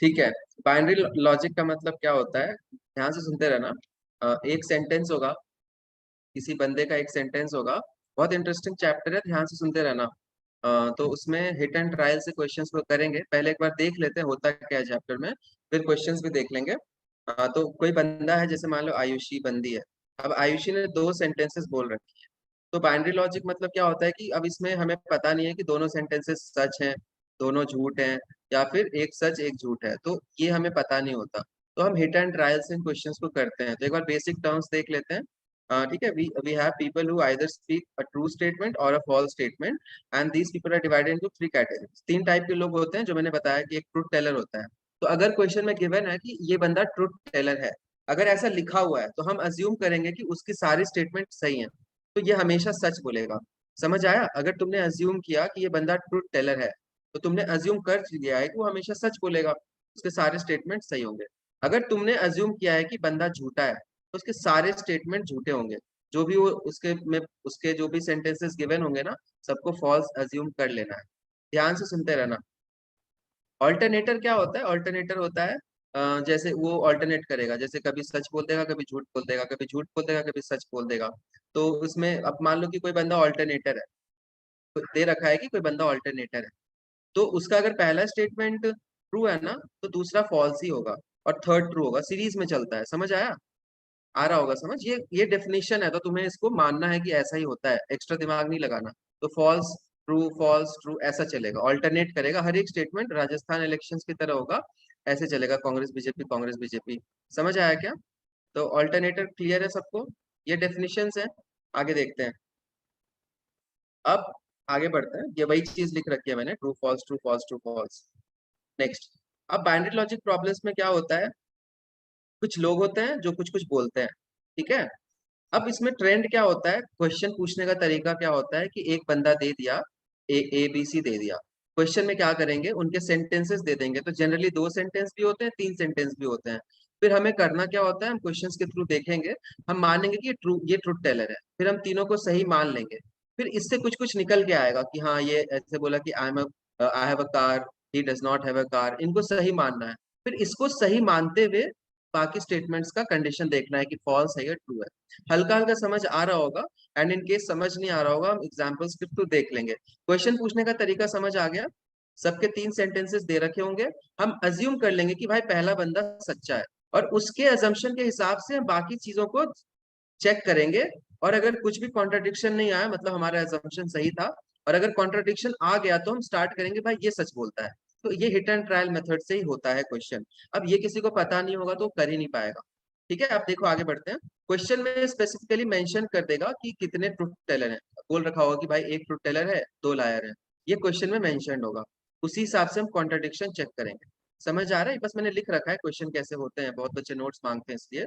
ठीक है। Binary logic का मतलब क्या होता है, ध्यान से सुनते रहना। एक सेंटेंस होगा, किसी बंदे का एक सेंटेंस होगा, बहुत इंटरेस्टिंग चैप्टर है, ध्यान से सुनते रहना। तो उसमें हिट एंड ट्रायल से क्वेश्चंस को करेंगे, पहले एक बार देख लेते हैं होता क्या है चैप्टर में, फिर क्वेश्चंस भी देख लेंगे। तो कोई बंदा है, जैसे मान लो आयुषी बंदी है। अब आयुषी ने दो सेंटेंसेस बोल रखी है। तो बाइनरी लॉजिक मतलब क्या होता है कि अब इसमें हमें पता नहीं है कि दोनों सेंटेंसेस सच हैं, दोनों झूठ हैं, या फिर एक सच एक झूठ है, तो ये हमें पता नहीं होता। तो हम हिट एंड ट्रायल से इन क्वेश्चंस को करते हैं। तो एक बार बेसिक टर्म्स देख लेते हैं। ठीक है, we have people who either speak a true statement और a false statement, and these people are divided into three categories. तीन टाइप के लोग होते हैं, जो मैंने बताया कि एक ट्रूथ टेलर होता है। तो अगर क्वेश्चन में गिवन है कि ये बंदा ट्रूथ टेलर है, अगर ऐसा लिखा हुआ है, तो हम अज्यूम करेंगे कि उसकी सारी स्टेटमेंट सही है, तो ये हमेशा सच बोलेगा। समझ आया? अगर तुमने अज्यूम किया कि ये बंदा ट्रूथ टेलर है, तो तुमने अज्यूम कर लिया है कि वो हमेशा सच बोलेगा, उसके सारे स्टेटमेंट सही होंगे। अगर तुमने अज्यूम किया है कि बंदा झूठा है, तो उसके सारे स्टेटमेंट झूठे होंगे। जो भी वो उसके में उसके जो भी सेंटेंसेस गिवन होंगे ना, सबको फॉल्स अज्यूम कर लेना है। ध्यान से सुनते रहना। ऑल्टरनेटर क्या होता है? ऑल्टरनेटर होता है जैसे वो ऑल्टरनेट करेगा, जैसे कभी सच बोल देगा, कभी झूठ बोल देगा, कभी झूठ बोल देगा, कभी सच बोल देगा। तो उसमें अब मान लो कि कोई बंदा ऑल्टरनेटर है, तो दे रखा है कि कोई बंदा ऑल्टरनेटर है, तो उसका अगर पहला स्टेटमेंट ट्रू है ना, तो दूसरा फॉल्स ही होगा, और थर्ड ट्रू होगा। सीरीज में चलता है। समझ आया? आ रहा होगा समझ? ये डेफिनेशन है, तो तुम्हें इसको मानना है कि ऐसा ही होता है, एक्स्ट्रा दिमाग नहीं लगाना। तो फॉल्स ट्रू ऐसा चलेगा, ऑल्टरनेट करेगा, हर एक स्टेटमेंट राजस्थान इलेक्शंस की तरह होगा, ऐसे चलेगा, कांग्रेस बीजेपी। समझ आया क्या? तो ऑल्टरनेटर क्लियर है सबको? ये डेफिनेशंस है। आगे देखते हैं। अब आगे बढ़ते हैं। ये वही चीज लिख रखी है मैंने, true false true false true false. Next. अब बाइनरी लॉजिक प्रॉब्लम्स में क्या होता है, कुछ लोग होते हैं जो कुछ कुछ बोलते हैं। ठीक है। अब इसमें ट्रेंड क्या होता है, क्वेश्चन पूछने का तरीका क्या होता है कि एक बंदा दे दिया, ए बी सी दे दिया, क्वेश्चन में क्या करेंगे, उनके सेंटेंसेस दे देंगे। तो जनरली दो सेंटेंस भी होते हैं, तीन सेंटेंस भी होते हैं। फिर हमें करना क्या होता है, हम क्वेश्चंस के थ्रू देखेंगे, हम मानेंगे कि ये ट्रूथ टेलर है, फिर हम तीनों को सही मान लेंगे। फिर इससे कुछ कुछ निकल के आएगा कि हाँ, ये ऐसे बोला कि I have a car, he does not have a car, इनको सही मानना है। फिर इसको सही मानते हुए बाकी स्टेटमेंट्स का कंडीशन देखना है कि फॉल्स है या ट्रू है। हल्का हल्का समझ आ रहा होगा, एंड इन केस समझ नहीं आ रहा होगा, हम एग्जाम्पल्स के थ्रू देख लेंगे। क्वेश्चन पूछने का तरीका समझ आ गया? सबके तीन सेंटेंसेस दे रखे होंगे, हम अज्यूम कर लेंगे कि भाई पहला बंदा सच्चा है, और उसके अजम्पशन के हिसाब से हम बाकी चीजों को चेक करेंगे। और अगर कुछ भी कॉन्ट्रडिक्शन नहीं आया, मतलब हमारा एजम्पशन सही था, और अगर कॉन्ट्रडिक्शन आ गया, तो हम स्टार्ट करेंगे भाई ये सच बोलता है। तो ये हिट एंड ट्रायल मेथड से ही होता है क्वेश्चन। अब ये किसी को पता नहीं होगा तो कर ही नहीं पाएगा। ठीक है, आप देखो आगे बढ़ते हैं। क्वेश्चन में स्पेसिफिकली मेंशन कर देगा कि कितने ट्रुथ टेलर हैं। बोल रखा होगा कि भाई एक ट्रुथ टेलर है, दो लायर है, ये क्वेश्चन में मेंशन होगा। उसी हिसाब से हम कॉन्ट्रडिक्शन चेक करेंगे। समझ आ रहा है? बस मैंने लिख रखा है क्वेश्चन कैसे होते हैं, बहुत बच्चे नोट्स मांगते हैं इसलिए।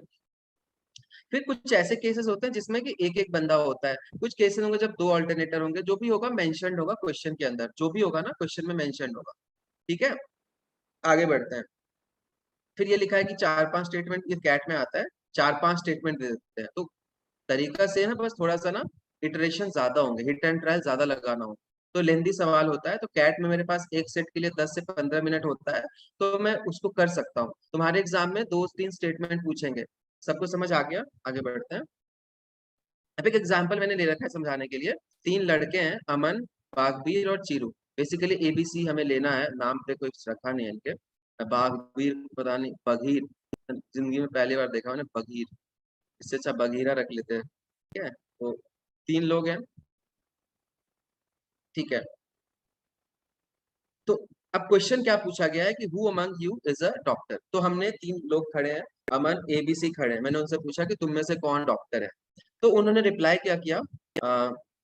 फिर कुछ ऐसे केसेस होते हैं जिसमें कि एक एक बंदा होता है, कुछ केसेस होंगे जब दो अल्टरनेटर होंगे, जो भी होगा मेंशन्ड होगा क्वेश्चन के अंदर, जो भी होगा ना क्वेश्चन में मेंशन्ड होगा। ठीक है, आगे बढ़ते हैं। फिर ये लिखा है कि चार पांच स्टेटमेंट, ये कैट में आता है, चार पांच स्टेटमेंट दे देते हैं। तो तरीका से ना, बस थोड़ा सा ना इटरेशन ज्यादा होंगे, हिट एंड ट्रायल ज्यादा लगाना हो, तो लेंदी सवाल होता है। तो कैट में मेरे पास एक सेट के लिए 10 से 15 मिनट होता है, तो मैं उसको कर सकता हूँ। तुम्हारे एग्जाम में दो तीन स्टेटमेंट पूछेंगे। सबको समझ आ गया? आगे बढ़ते हैं। अब एक एग्जाम्पल मैंने ले रखा है समझाने के लिए। तीन लड़के हैं, अमन, बागबीर और चीरू। बेसिकली एबीसी हमें लेना है, नाम पे कोई रखा नहीं है इनके। बागबीर पता नहीं, बघीर, जिंदगी में पहली बार देखा मैंने बघीर, इससे अच्छा बघीरा रख लेते हैं। ठीक है, तो तीन लोग हैं। ठीक है, तो अब क्वेश्चन क्या पूछा गया है कि who among you is a doctor. तो हमने तीन लोग खड़े हैं, अमन एबीसी खड़े हैं, मैंने उनसे पूछा कि तुम में से कौन डॉक्टर है। तो उन्होंने रिप्लाई क्या किया?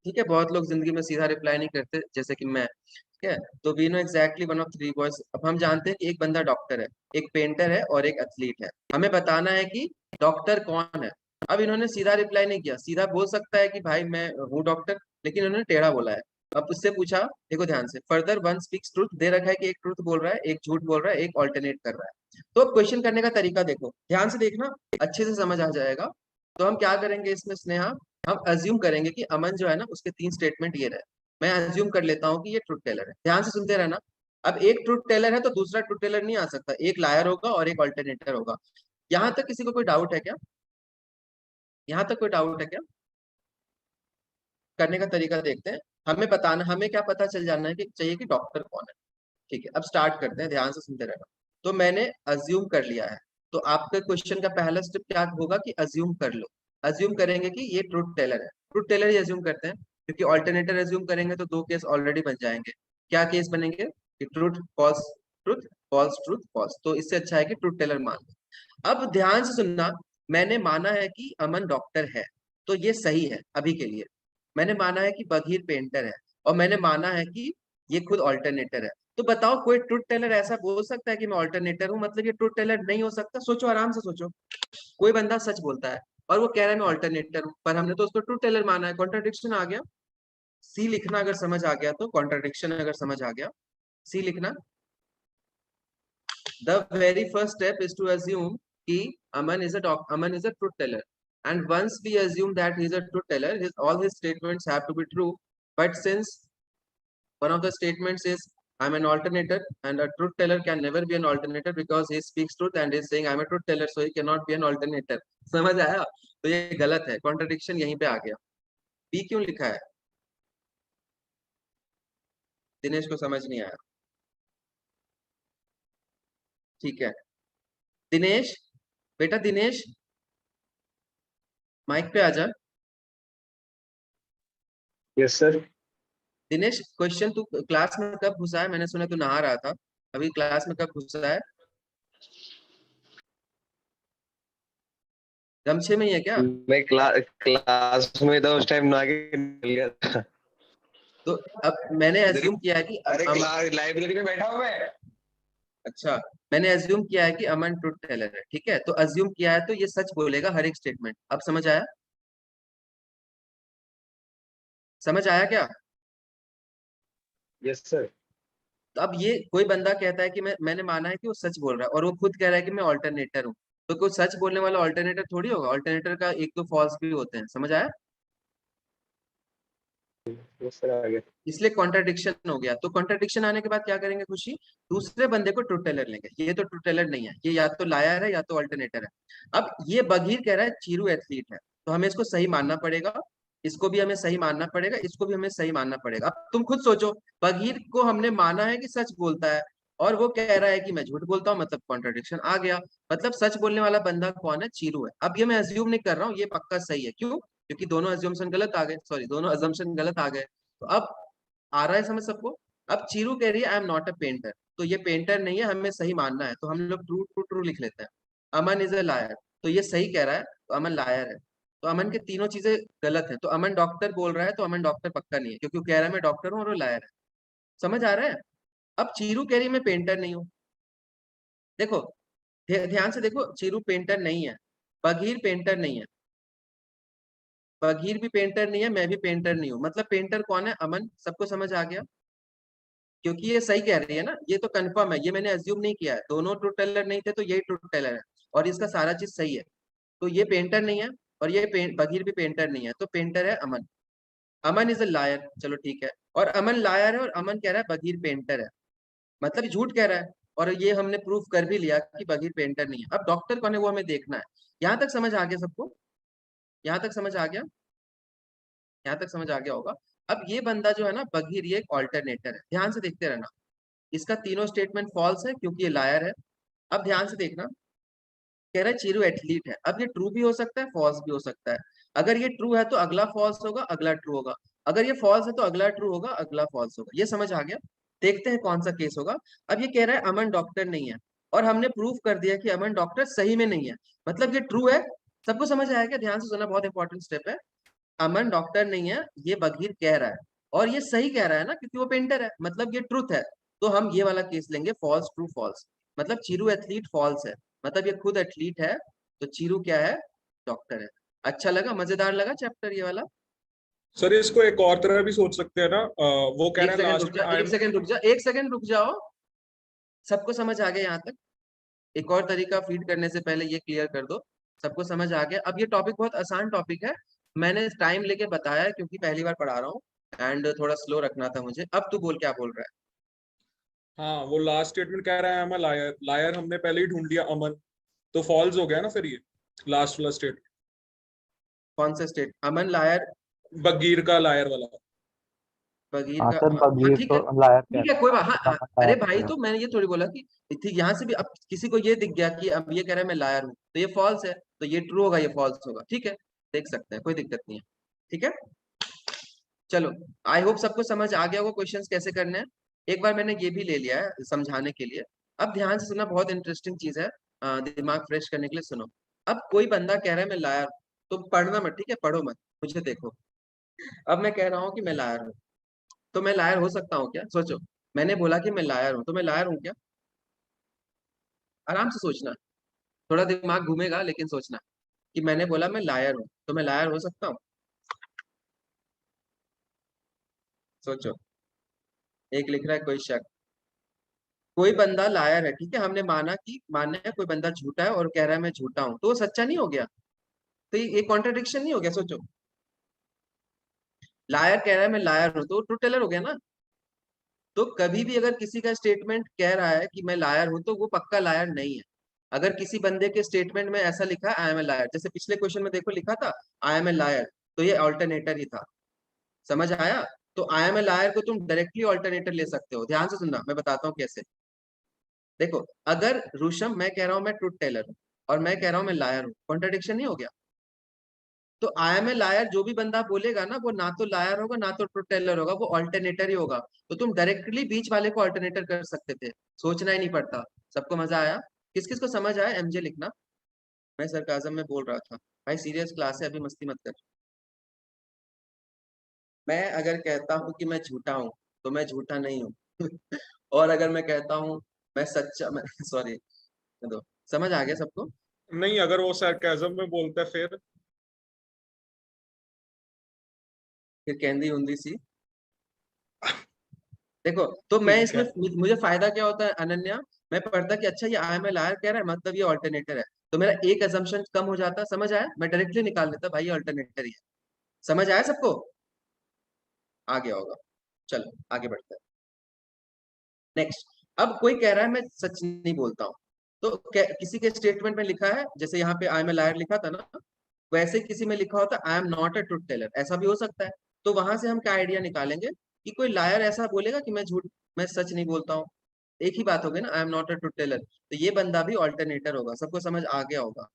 ठीक है, बहुत लोग जिंदगी में सीधा रिप्लाई नहीं करते, जैसे कि मैं। ठीक है, तो we know exactly one of three boys. अब हम जानते हैं कि एक बंदा डॉक्टर है, एक पेंटर है और एक एथलीट है। हमें बताना है कि डॉक्टर कौन है। अब इन्होंने सीधा रिप्लाई नहीं किया, सीधा बोल सकता है कि भाई मैं हूँ डॉक्टर, लेकिन उन्होंने टेढ़ा बोला है। अब उससे पूछा, देखो ध्यान से, फर्दर वन स्पीक्स ट्रूथ, दे रखा है कि एक ट्रूथ बोल रहा है, एक झूठ बोल रहा है, एक ऑल्टरनेट कर रहा है। तो अब क्वेश्चन करने का तरीका देखो, ध्यान से देखना, अच्छे से समझ आ जाएगा। तो हम क्या करेंगे इसमें स्नेहा, हम अज्यूम करेंगे कि अमन जो है ना, उसके तीन स्टेटमेंट ये रहे। मैं अज्यूम कर लेता हूँ कि ये ट्रूथ टेलर है, ध्यान से सुनते रहना। अब एक ट्रूथ टेलर है तो दूसरा ट्रूथ टेलर नहीं आ सकता, एक लायर होगा और एक ऑल्टरनेटर होगा। यहां तक किसी को कोई डाउट है क्या? यहां तक कोई डाउट है क्या? करने का तरीका देखते हैं। हमें बताना, हमें क्या पता चल जाना है कि चाहिए कि डॉक्टर कौन है। ठीक है, अब स्टार्ट करते हैं, ध्यान से सुनते रहना। तो मैंने अज्यूम कर लिया है। तो आपके क्वेश्चन का पहला स्टेप क्या होगा कि अज्यूम कर लो। अज्यूम करेंगे कि ये ट्रूथ टेलर है, ट्रूथ टेलर ही अज्यूम करते हैं, क्योंकि ऑल्टरनेटर अज्यूम करेंगे तो दो केस ऑलरेडी बन जाएंगे। क्या केस बनेंगे कि truth false, truth false, truth false. तो इससे अच्छा है कि ट्रूथ टेलर मान लो। अब ध्यान से सुनना, मैंने माना है कि अमन डॉक्टर है, तो ये सही है अभी के लिए। मैंने माना है कि बघीर पेंटर है, और मैंने माना है कि ये खुद ऑल्टरनेटर है। तो बताओ कोई ट्रूथ टेलर ऐसा बोल सकता है कि मैं ऑल्टरनेटर हूँ, मतलब ये ट्रूथ टेलर नहीं हो सकता? सोचो, आराम से सोचो। कोई बंदा सच बोलता है और वो कह रहा है मैं ऑल्टरनेटर हूँ, पर हमने तो उसको ट्रूथ टेलर माना है, कॉन्ट्रडिक्शन आ गया। सी लिखना अगर समझ आ गया तो, कॉन्ट्रडिक्शन अगर समझ आ गया, सी लिखना। The very first step is to assume कि Aman is a truth teller, and once we assume that he is a truth teller, all his statements have to be true. But since one of the statements is I'm an alternator, and a truth teller can never be an alternator because he speaks truth and is saying I'm a truth teller, so he cannot be an alternator. समझ आया? तो ये गलत है, contradiction यहीं पे आ गया। B क्यों लिखा है? दिनेश को समझ नहीं आया। ठीक है, दिनेश, बेटा दिनेश, माइक पे आजा। Yes sir. दिनेश, क्वेश्चन तू क्लास में कब घुसा है? मैंने सुना तू नहा रहा था, अभी क्लास में कब घुसा है? गमछे में ही है क्या? मैं क्लास में था उस टाइम, ना के निकल गया था। तो अब मैंने एज्यूम किया है कि अरे क्लास लाइब्रेरी में बैठा हूँ मैं। अच्छा, मैंने एज्यूम किया है कि अमन ट्रूथ टेलर है, ठीक है? तो एज्यूम किया है तो ये सच बोलेगा हर एक स्टेटमेंट। अब समझ आया? समझ आया क्या? Yes sir. तो अब ये कोई बंदा कहता है कि मैंने माना है कि वो सच बोल रहा है, और वो खुद कह रहा है कि मैं ऑल्टरनेटर हूँ। तो कोई सच बोलने वाला ऑल्टरनेटर थोड़ी होगा, ऑल्टरनेटर का एक दो फॉल्स भी होते हैं। समझ आया? यस सर, आ गया। इसलिए कॉन्ट्रडिक्शन हो गया। तो कॉन्ट्रडिक्शन आने के बाद क्या करेंगे खुशी? दूसरे बंदे को ट्रूथ टेलर लेंगे। ये तो ट्रूथ टेलर नहीं है, ये या तो लायर है या तो अल्टरनेटर है। अब ये बघीर कह रहा है चीरू एथलीट है, तो हमें इसको सही मानना पड़ेगा, इसको भी हमें सही मानना पड़ेगा, इसको भी हमें सही मानना पड़ेगा। अब तुम खुद सोचो, बघीर को हमने माना है कि सच बोलता है, और वो कह रहा है कि मैं झूठ बोलता हूँ, मतलब कॉन्ट्रडिक्शन आ गया। मतलब सच बोलने वाला बंदा कौन है? चीरू है। अब ये मैं अज्यूम नहीं कर रहा हूँ, ये पक्का सही है। क्यों? क्योंकि दोनों अज्यूमशन गलत आ गए, सॉरी दोनों अजम्पशन गलत आ गए। तो अब आ रहा है समझ सबको? अब चीरू कह रही है I am not a painter, तो ये पेंटर नहीं है, हमें सही मानना है, तो हम लोग ट्रू ट्रू ट्रू लिख लेते हैं। अमन इज अ लायर, तो ये सही कह रहा है, तो अमन लायर है। तो अमन के तीनों चीजें गलत है। तो अमन डॉक्टर बोल रहा है, तो अमन डॉक्टर पक्का नहीं है, क्योंकि वो कह रहा है मैं डॉक्टर हूँ और वो लायर है। समझ आ रहा है? अब चीरू कह रही है मैं पेंटर नहीं हूँ। देखो, ध्यान से देखो, चीरू पेंटर नहीं है, बघीर पेंटर नहीं है, बघीर भी पेंटर नहीं है, मैं भी पेंटर नहीं हूँ। मतलब पेंटर कौन है? अमन। सबको समझ आ गया? क्योंकि ये सही कह रही है ना, ये तो कंफर्म है, ये मैंने अज्यूम नहीं किया है। दोनों ट्रूथ टेलर नहीं थे तो यही ट्रूथ टेलर है, और इसका सारा चीज सही है। तो ये पेंटर नहीं है, और ये बघीर भी पेंटर नहीं है, तो पेंटर है अमन। अमन इज अ लायर, चलो ठीक है। और अमन लायर है, और अमन कह रहा है बघीर पेंटर है, मतलब झूठ कह रहा है। और ये हमने प्रूफ कर भी लिया कि बघीर पेंटर नहीं है। अब डॉक्टर कौन है वो हमें देखना है। यहाँ तक समझ आ गया सबको? यहाँ तक समझ आ गया? यहाँ तक समझ आ गया होगा। अब ये बंदा जो है ना बघीर, ये एक ऑल्टरनेटर है। ध्यान से देखते रहना, इसका तीनों स्टेटमेंट फॉल्स है क्योंकि ये लायर है। अब ध्यान से देखना, कह रहा है चीरू एथलीट है। अब ये ट्रू भी हो सकता है, फॉल्स भी हो सकता है। अगर ये ट्रू है तो अगला फॉल्स होगा, अगला ट्रू होगा। अगर ये फॉल्स है तो अगला ट्रू होगा, अगला फॉल्स होगा। ये समझ आ गया? देखते हैं कौन सा केस होगा। अब ये कह रहा है अमन डॉक्टर नहीं है, और हमने प्रूफ कर दिया कि अमन डॉक्टर सही में नहीं है, मतलब ये ट्रू है। सबको समझ आया क्या? ध्यान से सुना, बहुत इंपॉर्टेंट स्टेप है। अमन डॉक्टर नहीं है, ये बघीर कह रहा है, और ये सही कह रहा है ना, क्योंकि वो पेंटर है, मतलब ये ट्रूथ है। तो हम ये वाला केस लेंगे, फॉल्स ट्रू फॉल्स। मतलब चीरू एथलीट फॉल्स है, मतलब ये खुद एथलीट है, तो चीरू क्या है? डॉक्टर है। अच्छा लगा? मजेदार लगा चैप्टर ये वाला? सर इसको एक और तरह भी सोच सकते हैं ना, वो कह एक रहा है सेकंड रुक लास्ट जा, में आई एक एम। सेकंड रुक जा, एक सेकंड रुक जाओ। सबको समझ आ गया यहाँ तक? एक और तरीका फीड करने से पहले ये क्लियर कर दो, सबको समझ आ गया? अब ये टॉपिक बहुत आसान टॉपिक है, मैंने टाइम लेके बताया है, क्योंकि पहली बार पढ़ा रहा हूँ, एंड थोड़ा स्लो रखना था मुझे। अब तू बोल, क्या बोल रहा है? हाँ, वो लास्ट स्टेटमेंट कह रहा है I'm a liar, लायर हमने पहले ही ढूंढ लिया अमन, तो फॉल्स हो गया ना फिर ये लास्ट वाला स्टेटमेंट, कौन सा स्टेट? अमन लायर, बगीर का लायर वाला। बगीर हाँ का, सर, हाँ हाँ, बगीर ठीक तो है लायर कह ठीक रहा है, कोई बात, हाँ है, हाँ। अमन अरे लायर कह भाई, रहा तो मैंने ये थोड़ी बोला कि ठीक, यहाँ से भी अब किसी को ये दिख गया कि अब ये कह रहा है मैं लायर हूँ, तो ये फॉल्स है, तो ये ट्रू होगा, ये फॉल्स होगा, ठीक है, देख सकते हैं, कोई दिक्कत नहीं है, ठीक है। चलो, आई होप सबको समझ आ गया वो क्वेश्चंस कैसे करने हैं। एक बार मैंने ये भी ले लिया है समझाने के लिए। अब ध्यान से सुनना, बहुत इंटरेस्टिंग चीज है, दिमाग फ्रेश करने के लिए सुनो। अब कोई बंदा कह रहा है मैं लायर हूं, तुम पढ़ना मत, ठीक है, पढ़ो मत, मुझे देखो। अब मैं कह रहा हूँ कि मैं लायर हूँ, तो मैं लायर हो सकता हूँ क्या? सोचो, मैंने बोला कि मैं लायर हूँ, तो मैं लायर हूँ क्या? आराम से सोचना, थोड़ा दिमाग घूमेगा, लेकिन सोचना कि मैंने बोला मैं लायर हूँ, तो मैं लायर हो सकता हूँ? सोचो। एक लिख रहा है कोई शक, कोई बंदा लायर है, ठीक है, हमने माना कि मान्य है कोई बंदा झूठा है और कह रहा है मैं झूठा हूं, तो वो सच्चा नहीं हो गया? तो ये कॉन्ट्रडिक्शन नहीं हो गया? सोचो, लायर कह रहा है मैं लायर हूं, तो ट्रू टेलर हो गया ना। तो कभी भी अगर किसी का स्टेटमेंट कह रहा है कि मैं लायर हूं, तो वो पक्का लायर नहीं है। अगर किसी बंदे के स्टेटमेंट में ऐसा लिखा है आई एम ए लायर, जैसे पिछले क्वेश्चन में देखो लिखा था आई एम ए लायर, तो ये ऑल्टरनेटर ही था, समझ आया? तो आई एम ए लायर को तुम डायरेक्टली ऑल्टरनेटर ले सकते हो। ध्यान से सुनना, मैं बताता हूँ कैसे। देखो, अगर रुशम, मैं कह रहा हूं मैं ट्रूथ टेलर हूं, और मैं कह रहा हूं मैं लायर हूं, कॉन्ट्रडिक्शन नहीं हो गया? तो आई एम ए लायर जो भी बंदा बोलेगा ना, वो ना तो लायर होगा ना तो ट्रूथ टेलर होगा, वो ऑल्टरनेटर ही होगा। तो तुम डायरेक्टली बीच वाले को ऑल्टरनेटर कर सकते थे, सोचना ही नहीं पड़ता। सबको मजा आया? किस किस को समझ आया एमजे लिखना। मैं सरकाजम में बोल रहा था, भाई सीरियस क्लास है, अभी मस्ती मत कर। मैं अगर कहता हूँ कि मैं झूठा हूँ, तो मैं झूठा नहीं हूँ। और अगर मैं कहता हूँ मैं सच्चा, मैं सॉरी, दो, समझ आ गया सबको? नहीं, अगर वो सरकाज़म में बोलता है फिर फिर कहंदी उंदी सी। देखो, तो मैं ठीक इसमें है। मुझे फायदा क्या होता है अनन्या, मैं पढ़ता कि अच्छा ये आई एम ए लायर कह रहा है, मतलब ये ऑल्टरनेटर है, तो मेरा एक अजम्पशन कम हो जाता, समझ आया? मैं डायरेक्टली निकाल लेता भाई ये ऑल्टरनेटर ही है। समझ आया सबको? आ गया होगा। चलो आगे बढ़ते हैं। नेक्स्ट, अब कोई कह रहा है मैं सच नहीं बोलता हूँ, तो किसी के स्टेटमेंट में लिखा है, जैसे यहाँ पे आई एम ए लायर लिखा था ना, वैसे किसी में लिखा होता I am not a truth teller, ऐसा भी हो सकता है। तो वहां से हम क्या आइडिया निकालेंगे कि कोई लायर ऐसा बोलेगा कि मैं सच नहीं बोलता हूँ। एक ही बात हो गई ना, I am not a truth teller, तो ये बंदा भी ऑल्टरनेटर होगा। सबको समझ आ गया होगा?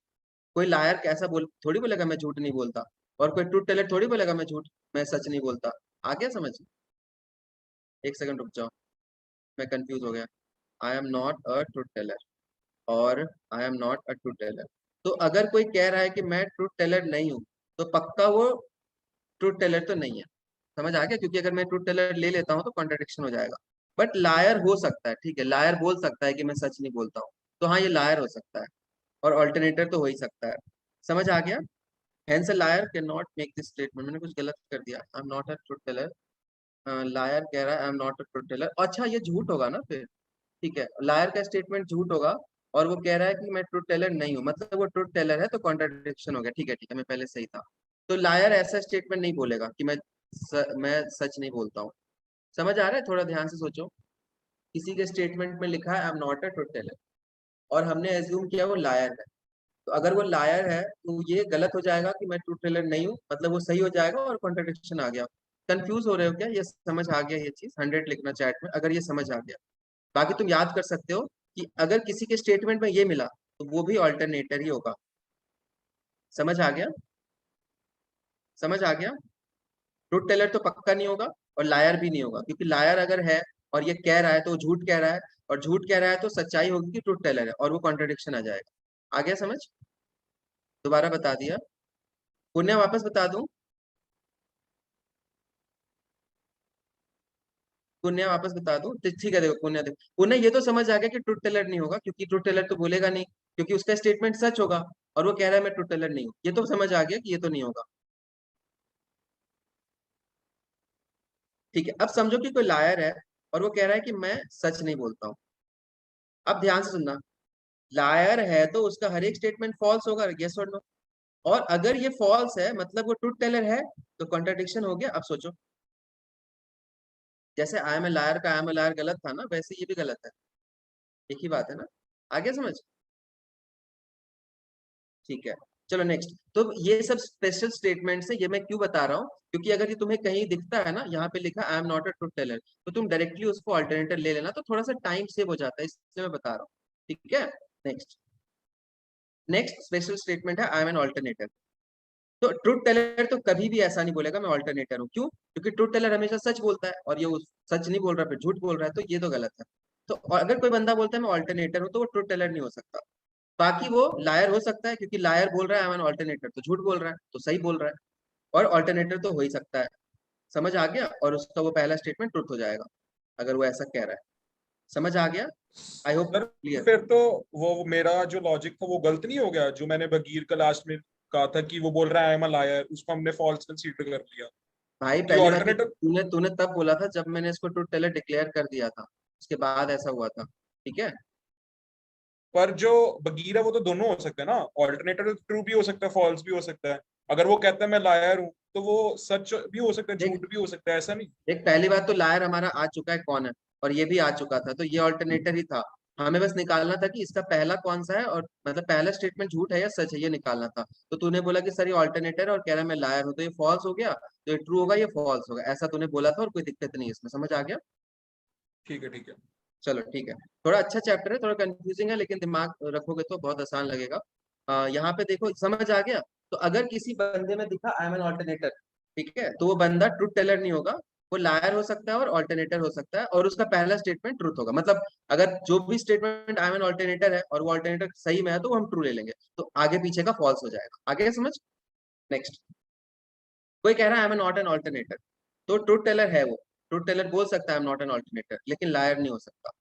कोई लायर कैसा बोल थोड़ी बोलेगा मैं झूठ नहीं बोलता, और कोई ट्रूथ टेलर थोड़ी बोलेगा मैं सच नहीं बोलता। आ गया समझ? एक सेकंड रुक जाओ, मैं कंफ्यूज हो गया। I am not a truth teller और I am not a truth teller. तो अगर कोई कह रहा है कि मैं ट्रूथ टेलर नहीं हूं, तो पक्का वो ट्रूथ टेलर तो नहीं है। समझ आ गया? क्योंकि अगर मैं ट्रूथ टेलर ले लेता हूँ तो कॉन्ट्रडिक्शन हो जाएगा। बट लायर हो सकता है, ठीक है, लायर बोल सकता है कि मैं सच नहीं बोलता हूँ, तो हाँ ये लायर हो सकता है, और ऑल्टरनेटर तो हो ही सकता है। समझ आ गया? Hence a liar can not make this statement. मैंने कुछ गलत कर दिया, I am not a truth teller. Liar कह रहा है I am not a truth teller, अच्छा ये झूठ होगा ना फिर? ठीक है, लायर का स्टेटमेंट झूठ होगा, और वो कह रहा है कि मैं ट्रूथ टेलर नहीं हूँ, मतलब वो ट्रूथ टेलर है, तो कॉन्ट्रडिक्शन हो गया। ठीक है, मैं पहले सही था। तो लायर ऐसा स्टेटमेंट नहीं बोलेगा कि मैं सच नहीं बोलता हूँ। समझ आ रहा है? थोड़ा ध्यान से सोचो। किसी के स्टेटमेंट में लिखा है I am not a truth teller, और हमने एज्यूम किया वो लायर है, तो अगर वो लायर है तो ये गलत हो जाएगा कि मैं ट्रूथ टेलर नहीं हूँ, मतलब वो सही हो जाएगा और कॉन्ट्रडिक्शन आ गया। कंफ्यूज हो रहे हो क्या? ये समझ आ गया? ये चीज 100 लिखना चैट में अगर ये समझ आ गया। बाकी तुम याद कर सकते हो कि अगर किसी के स्टेटमेंट में ये मिला, तो वो भी ऑल्टरनेटर ही होगा। समझ आ गया? समझ आ गया? ट्रूथ टेलर तो पक्का नहीं होगा, और लायर भी नहीं होगा, क्योंकि लायर अगर है और ये कह रहा है तो वो झूठ कह रहा है, और झूठ कह रहा है तो सच्चाई होगी कि ट्रूथ टेलर है, और वो कॉन्ट्रडिक्शन आ जाएगा। आ गया समझ? दोबारा बता दिया। पुण्य वापस बता दूं? पुण्य वापस बता दूं? तो ठीक है, देखो पुण्य, देखो पुण्य, ये तो समझ आ गया कि ट्रूथ टेलर नहीं होगा, क्योंकि ट्रूथ टेलर तो बोलेगा नहीं, क्योंकि उसका स्टेटमेंट सच होगा, और वो कह रहा है मैं ट्रूथ टेलर नहीं हूँ। ये तो समझ आ गया कि ये तो नहीं होगा। ठीक है, अब समझो कि कोई लायर है और वो कह रहा है कि मैं सच नहीं बोलता हूँ। अब ध्यान से सुनना, लायर है तो उसका हर एक स्टेटमेंट फॉल्स होगा, यस और नो? और अगर ये फॉल्स है मतलब वो ट्रूथ टेलर है, तो कॉन्ट्रडिक्शन हो गया। अब सोचो, जैसे आई एम ए लायर का आई एम ए लायर गलत था ना, वैसे ये भी गलत है, एक ही बात है ना, आगे समझ। ठीक है, चलो नेक्स्ट। तो ये सब स्पेशल स्टेटमेंट्स है, ये मैं क्यों बता रहा हूँ, क्योंकि अगर ये तुम्हें कहीं दिखता है ना, यहाँ पे लिखा I am not a truth teller, तो तुम डायरेक्टली उसको अल्टरनेटर ले लेना, तो थोड़ा सा टाइम सेव हो जाता है, इसलिए मैं बता रहा हूँ। ठीक है, नेक्स्ट। नेक्स्ट स्पेशल स्टेटमेंट है आई एम एन ऑल्टरनेटर। तो ट्रूथ टेलर तो कभी भी ऐसा नहीं बोलेगा मैं ऑल्टरनेटर हूँ, क्यों? क्योंकि ट्रूथ टेलर हमेशा सच बोलता है, और ये सच नहीं बोल रहा फिर झूठ बोल रहा है, तो ये तो गलत है। तो अगर कोई बंदा बोलता है मैं ऑल्टरनेटर हूँ, तो वो ट्रूथ टेलर नहीं हो सकता। बाकी वो लायर हो सकता है, क्योंकि लायर बोल रहा है आई एम एन ऑल्टरनेटर, तो झूठ बोल रहा है, तो सही बोल रहा है। और ऑल्टरनेटर तो हो ही सकता है, समझ आ गया, और उसका वो पहला स्टेटमेंट ट्रुथ हो जाएगा अगर वो ऐसा कह रहा है। समझ आ गया, आई होप सर क्लियर। फिर तो वो मेरा जो लॉजिक था वो गलत नहीं हो गया, जो मैंने बगीर का लास्ट में कहा था कि वो बोल रहा है आई एम अ लायर, उसको हमने फॉल्स कंसीडर कर लिया। भाई तो पहली बात तो ऑल्टरनेटिव, तूने तूने तब बोला था जब मैंने इसको ट्रुथ टेलर डिक्लेयर कर दिया था, उसके बाद ऐसा हुआ था। ठीक है, पर जो बगीर है वो तो दोनों हो सकते हैं ना, ऑल्टरनेटिव ट्रू भी हो सकता है, फॉल्स भी हो सकता है। अगर वो कहता है मैं लायर हूँ तो वो सच भी हो सकता है, देख झूठ भी हो सकता है, ऐसा नहीं। देख, पहली बात तो लायर हमारा आ चुका है कौन है, और ये भी आ चुका था, तो ये ऑल्टरनेटर ही था। हमें बस निकालना था कि इसका पहला कौन सा है, और मतलब पहला स्टेटमेंट झूठ है या सच है, ये निकालना था। तो तूने बोला कि सर ये ऑल्टरनेटर है और कह रहा है मैं लायर हूँ, तो ये फॉल्स हो गया, तो ये ट्रू होगा, ये फॉल्स होगा, ऐसा तूने बोला था, और कोई दिक्कत नहीं है इसमें, समझ आ गया। ठीक है ठीक है। चलो ठीक है, थोड़ा अच्छा चैप्टर है, थोड़ा कंफ्यूजिंग है, लेकिन दिमाग रखोगे तो बहुत आसान लगेगा। यहाँ पे देखो, समझ आ गया। तो अगर किसी बंदे में दिखा आई एम एन ऑल्टरनेटर, ठीक है, तो वो बंदा ट्रूथ टेलर नहीं होगा, वो लायर हो सकता है और ऑल्टरनेटर हो सकता है, और उसका पहला स्टेटमेंट ट्रूथ होगा। मतलब अगर जो भी statement I am an alternator है और वो ऑल्टरनेटर सही में है, तो वो हम ट्रू ले लेंगे, तो आगे पीछे का फॉल्स हो जाएगा। आगे समझ, नेक्स्ट। कोई कह रहा है I am not an alternator, तो ट्रूथ टेलर है वो, ट्रूथ टेलर बोल सकता है I am not an alternator, लेकिन लायर नहीं हो सकता।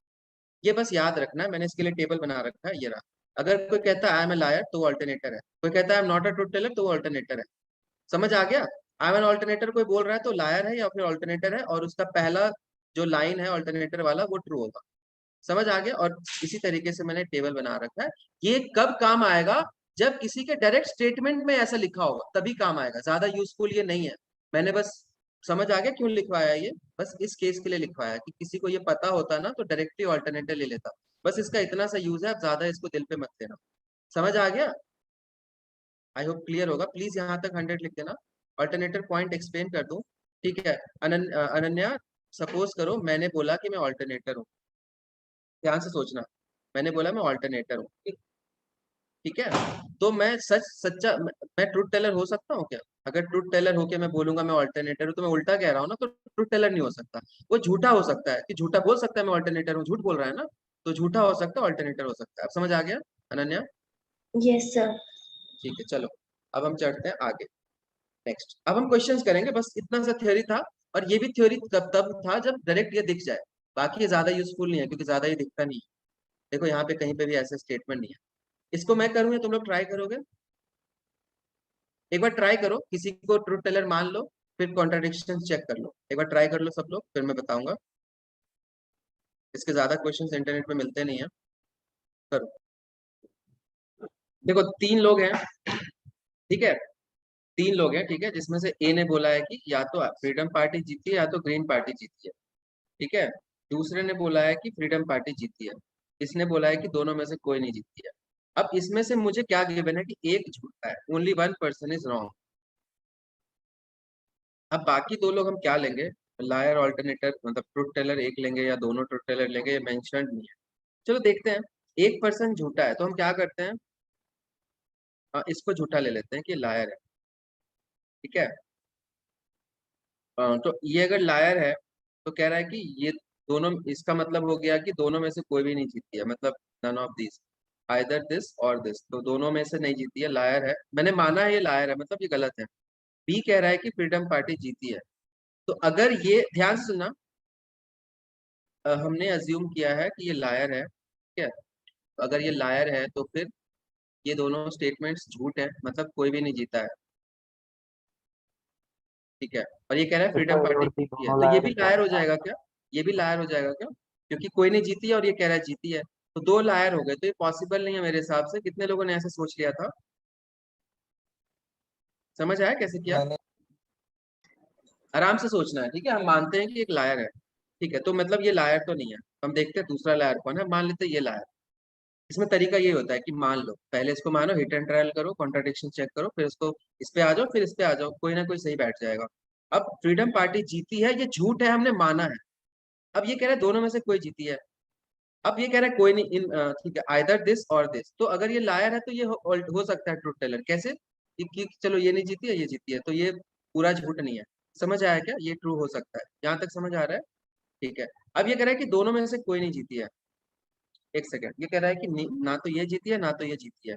ये बस याद रखना है, मैंने इसके लिए टेबल बना रखा है, ये रहा। अगर कोई कहता है आई एम ए लायर, तो वो अल्टरनेटर है। कोई कहता है I am not a truth teller, तो वो अल्टरनेटर है। समझ आ गया, आई एम एन अल्टरनेटर कोई बोल रहा है तो लायर है या फिर अल्टरनेटर है, और उसका पहला जो लाइन है अल्टरनेटर वाला वो ट्रू होगा। समझ आ गया, और इसी तरीके से मैंने टेबल बना रखा है। ये कब काम आएगा? जब किसी के डायरेक्ट स्टेटमेंट में ऐसा लिखा होगा तभी काम आएगा, ज्यादा यूजफुल ये नहीं है। मैंने बस, समझ आ गया क्यों लिखवाया ये, बस इस केस के लिए लिखवाया कि किसी को ये पता होता ना तो डायरेक्टली ऑल्टरनेटर ले लेता। बस इसका इतना सा यूज है, आप ज्यादा इसको दिल पे मत लेना। समझ आ गया, आई होप क्लियर होगा। प्लीज यहाँ तक 100 लिख देना। ऑल्टरनेटर पॉइंट एक्सप्लेन कर दूं, ठीक है। अनन्या, सपोज करो मैंने बोला कि मैं ऑल्टरनेटर हूँ, ध्यान से सोचना, मैंने बोला मैं ऑल्टरनेटर हूँ, ठीक है। तो मैं मैं ट्रूथ टेलर हो सकता हूँ क्या? अगर ट्रूथ टेलर होके मैं बोलूंगा मैं ऑल्टरनेटर हूँ, तो मैं उल्टा कह रहा हूँ ना, तो ट्रूथ टेलर नहीं हो सकता। वो झूठा हो सकता है, कि झूठा बोल सकता है मैं ऑल्टरनेटर हूँ, झूठ बोल रहा है ना, तो झूठा हो सकता है, ऑल्टरनेटर हो सकता है। अब समझ आ गया अनन्या? Yes sir. ठीक है, चलो अब हम चढ़ते हैं आगे। नेक्स्ट, अब हम क्वेश्चंस करेंगे, बस इतना सा थ्योरी था। और ये भी थ्योरी तब था जब डायरेक्ट ये दिख जाए, बाकी ये ज्यादा यूजफुल नहीं है, क्योंकि ज्यादा ये दिखता नहीं है। देखो यहाँ पे कहीं पे भी ऐसे स्टेटमेंट नहीं है। इसको मैं करूँ, तुम लोग ट्राई करोगे? एक बार ट्राई करो, किसी को ट्रूथ टेलर मान लो, फिर कॉन्ट्राडिक्शन चेक कर लो। एक बार ट्राई कर लो सब लोग, फिर मैं बताऊंगा। इसके ज्यादा क्वेश्चंस इंटरनेट पे मिलते नहीं है। करो, देखो 3 लोग हैं, ठीक है, 3 लोग हैं, ठीक है, जिसमें से ए ने बोला है कि या तो फ्रीडम पार्टी जीती है या तो ग्रीन पार्टी जीती है, ठीक है। दूसरे ने बोला है कि फ्रीडम पार्टी जीती है। इसने बोला है कि दोनों में से कोई नहीं जीती है। अब इसमें से मुझे क्या गिवन है कि एक झूठा है, only one person is wrong. अब बाकी 2 लोग हम क्या लेंगे? लायर ऑल्टरनेटर, मतलब ट्रुथ टेलर एक लेंगे या दोनों ट्रुथ टेलर लेंगे, ये मेंशन्ड नहीं है। चलो देखते हैं। एक पर्सन झूठा है, तो हम क्या करते हैं, इसको झूठा ले लेते हैं कि लायर है, ठीक है। तो ये अगर लायर है, तो कह रहा है कि ये दोनों, इसका मतलब हो गया कि दोनों में से कोई भी नहीं जीती है, मतलब none of this, either this और दिस, तो दोनों में से नहीं जीती है, लायर है। मैंने माना है ये लायर है, मतलब ये गलत है। बी कह रहा है कि फ्रीडम पार्टी जीती है। तो अगर ये, ध्यान से सुनना, हमने अज्यूम किया है कि ये लायर है, ठीक है। तो अगर ये लायर है तो फिर ये दोनों स्टेटमेंट्स झूठ है, मतलब कोई भी नहीं जीता है, ठीक है। और ये कह रहा है फ्रीडम पार्टी जीती है, तो ये भी लायर हो जाएगा क्या? ये भी लायर हो जाएगा क्या? क्योंकि कोई नहीं जीती है और ये कह रहा है जीती है, तो 2 लायर हो गए। तो ये पॉसिबल नहीं है मेरे हिसाब से। कितने लोगों ने ऐसे सोच लिया था? समझ आया कैसे किया? मैंने आराम से सोचना है, ठीक है। हम मानते हैं कि एक लायर है, ठीक है, तो मतलब ये लायर तो नहीं है। हम देखते हैं दूसरा लायर कौन है, मान लेते हैं ये लायर। इसमें तरीका ये होता है कि मान लो, पहले इसको मानो, हिट एंड ट्रायल करो, कॉन्ट्राडिक्शन चेक करो, फिर इसको इस पे आ जाओ, फिर इस पे आ जाओ, कोई ना कोई सही बैठ जाएगा। अब फ्रीडम पार्टी जीती है, ये झूठ है, हमने माना है। अब ये कह रहा है दोनों में से कोई जीती है। अब ये कह रहा है कोई नहीं इन, ठीक है, आइदर दिस और दिस। तो अगर ये लायर है तो ये हो सकता है ट्रूथ टेलर। कैसे कि चलो ये नहीं जीती है, ये जीती है, तो ये पूरा झूठ नहीं है। समझ आया क्या? ये ट्रू हो सकता है, यहाँ तक समझ आ रहा है? ठीक है। अब ये कह रहा है कि दोनों में से कोई नहीं जीती है। एक सेकंड, ये कह रहा है कि ना तो ये जीती है ना तो ये जीती है।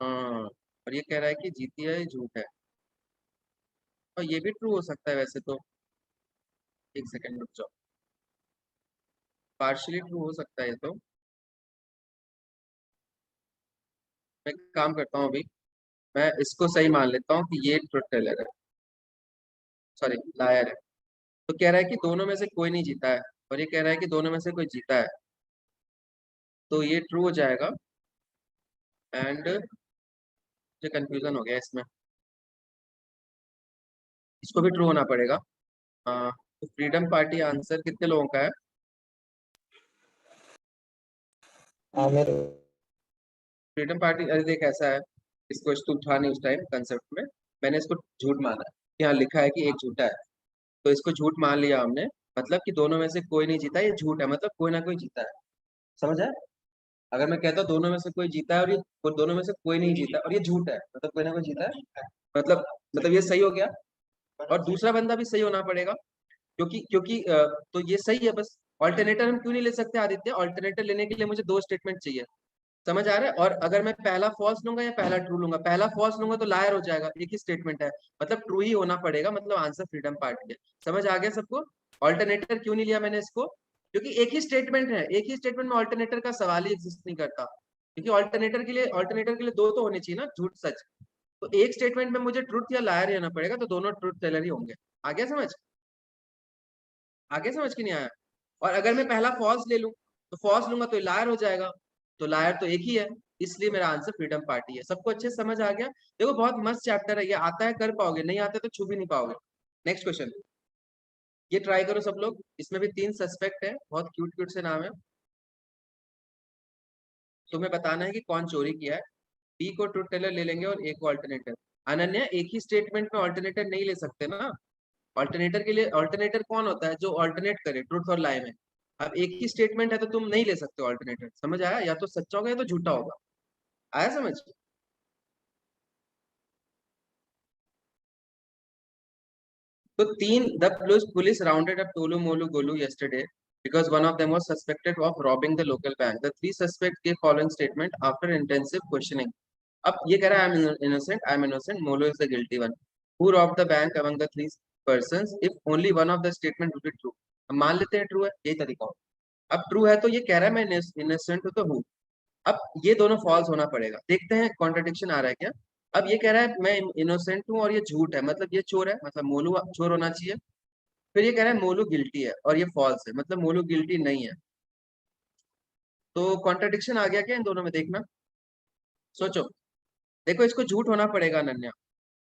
हाँ, और ये कह रहा है कि जीती है, ये झूठ है। और ये भी ट्रू हो सकता है वैसे तो। एक सेकंड रुक जाओ, पार्शियली ट्रू हो सकता है ये तो। मैं एक काम करता हूँ अभी, मैं इसको सही मान लेता हूँ कि ये ट्रुथ टेलर है, सॉरी लायर है। तो कह रहा है कि दोनों में से कोई नहीं जीता है, और ये कह रहा है कि दोनों में से कोई जीता है, तो ये ट्रू हो जाएगा। एंड मुझे कंफ्यूजन हो गया इसमें, इसको भी ट्रू होना पड़ेगा। तो फ्रीडम पार्टी आंसर कितने लोगों का है? फ्रीडम पार्टी, अरे देख ऐसा है, इसको तो था नहीं उस टाइम कंसेप्ट में, मैंने इसको झूठ माना है। यहाँ लिखा है कि एक झूठा है, तो इसको झूठ मान लिया हमने। मतलब कि दोनों में से कोई नहीं जीता, ये झूठ है, मतलब कोई ना कोई जीता है। समझ आया? अगर मैं कहता हूँ दोनों में से कोई जीता है और ये दोनों में से कोई नहीं जीता और ये झूठ है, मतलब कोई ना कोई जीता है, मतलब ये सही हो गया। और दूसरा बंदा भी सही होना पड़ेगा, क्योंकि तो ये सही है बस। ऑल्टरनेटर हम क्यों नहीं ले सकते आदित्य? ऑल्टरनेटर लेने के लिए मुझे दो स्टेटमेंट चाहिए। समझ आ रहा है? और अगर मैं पहला फॉल्स लूंगा या पहला ट्रू लूंगा, पहला फॉल्स लूंगा तो लायर हो जाएगा, एक ही स्टेटमेंट है, मतलब ट्रू ही होना पड़ेगा, मतलब आंसर फ्रीडम पार्टी है। समझ आ गया सबको? ऑल्टरनेटर क्यों नहीं लिया मैंने इसको? क्योंकि एक ही स्टेटमेंट है, एक ही स्टेटमेंट में ऑल्टरनेटर का सवाल ही एग्जिस्ट नहीं करता। क्योंकि ऑल्टरनेटर के लिए दो तो होने चाहिए ना, झूठ सच। तो एक स्टेटमेंट में मुझे ट्रुथ या लायर लेना पड़ेगा, तो दोनों ट्रुथ टेलर ही होंगे। आ गया समझ? आगे समझ के नहीं आया? और अगर मैं पहला फॉल्स ले लूं, तो फॉल्स लूंगा तो लायर हो जाएगा, तो लायर तो एक ही है, इसलिए मेरा आंसर फ्रीडम पार्टी है। सबको अच्छे से समझ आ गया? देखो बहुत मस्त चैप्टर है ये, आता है कर पाओगे, नहीं आता तो छू भी नहीं पाओगे। नेक्स्ट क्वेश्चन, ये ट्राई करो सब लोग। इसमें भी 3 सस्पेक्ट है, बहुत क्यूट क्यूट से नाम है। तुम्हें बताना है कि कौन चोरी किया है। बी को ट्रुथ टेलर ले लेंगे और ए को अल्टरनेटर। अनन्या, एक ही स्टेटमेंट में अल्टरनेटर नहीं ले सकते ना। ऑल्टरनेटर के लिए, ऑल्टरनेटर कौन होता है? जो ऑल्टरनेट करे ट्रुथ और लाई में। अब एक ही स्टेटमेंट है तो तुम नहीं ले सकते ऑल्टरनेटर। समझ आया? या तो सच्चा होगा या तो झूठा होगा। आया समझ? तो तीन, the police rounded up Tolu Molu Golu yesterday because one of them was suspected of robbing the local bank. The three suspects gave following statement after intensive questioning. अब ये कह रहा है I am innocent, Molo is the guilty one. Who robbed the bank among the three persons? If only one of the statement would be true. हम मान लेते हैं true है, यही तरीका हो। अब ट्रू है तो ये कह रहा है मैं इनोसेंट हूं, तो हूँ। अब ये दोनों फॉल्स होना पड़ेगा, देखते हैं कॉन्ट्रडिक्शन आ रहा है क्या। अब ये कह रहा है मैं इनोसेंट हूँ और ये झूठ है, मतलब ये चोर है, मतलब मोलू चोर होना चाहिए। फिर ये कह रहा है मोलू गिल्टी है और ये फॉल्स है, मतलब मोलू गिल्टी नहीं है। तो कॉन्ट्रडिक्शन आ गया क्या इन दोनों में? देखना, सोचो। देखो इसको झूठ होना पड़ेगा अनन्या,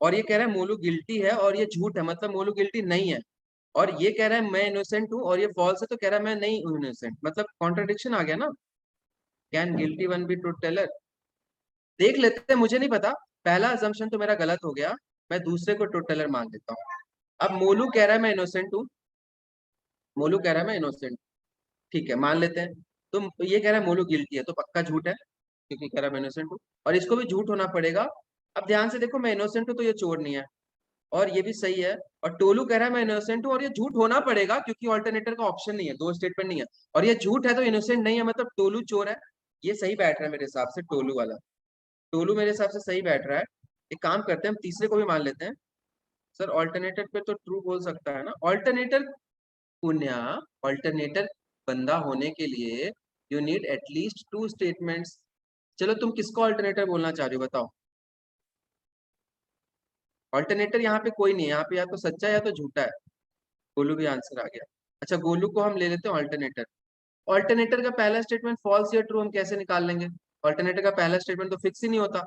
और ये कह रहा है मोलू गिल्टी है और ये झूठ है, मतलब मोलू गिल्टी नहीं है। और ये कह रहा है मैं इनोसेंट हूँ और ये फॉल्स है, तो कह रहा है मैं नहीं हूँ इनोसेंट, मतलब कॉन्ट्रडिक्शन आ गया ना। Can guilty one be truth teller? देख लेते हैं, मुझे नहीं पता। पहला अजम्पशन तो मेरा गलत हो गया, मैं दूसरे को ट्रूथ टेलर मान लेता हूँ। अब मोलू कह रहा है मैं इनोसेंट हूँ, मोलू कह रहा है मैं इनोसेंट, ठीक है मान लेते हैं। तो ये कह रहा है मोलू गिल्टी है, तो पक्का झूठ है, क्योंकि कह रहा है मैं इनोसेंट हूँ, और इसको भी झूठ होना पड़ेगा। अब ध्यान से देखो, मैं इनोसेंट हूँ तो ये चोर नहीं है, और ये भी सही है। और टोलू कह रहा है मैं इनोसेंट हूँ, और ये झूठ होना पड़ेगा क्योंकि ऑल्टरनेटर का ऑप्शन नहीं है, दो स्टेटमेंट नहीं है, और ये झूठ है तो इनोसेंट नहीं है, मतलब टोलू चोर है। ये सही बैठ रहा है मेरे हिसाब से, टोलू वाला। टोलू मेरे हिसाब से सही बैठ रहा है। एक काम करते हैं, हम तीसरे को भी मान लेते हैं। सर ऑल्टरनेटर पे तो ट्रू बोल सकता है ना ऑल्टरनेटर? पुण्या, ऑल्टरनेटर बंदा होने के लिए यू नीड एटलीस्ट 2 स्टेटमेंट्स। चलो तुम किसको ऑल्टरनेटर बोलना चाह रहे हो बताओ? ऑल्टरनेटर यहाँ पे कोई नहीं है, यहाँ पे या तो सच्चा है या तो झूठा है। गोलू भी आंसर आ गया। अच्छा गोलू को हम ले लेते हैं ऑल्टरनेटर। ऑल्टरनेटर का पहला स्टेटमेंट फॉल्स या ट्रू हम कैसे निकाल लेंगे? ऑल्टरनेटर का पहला स्टेटमेंट तो फिक्स ही नहीं होता।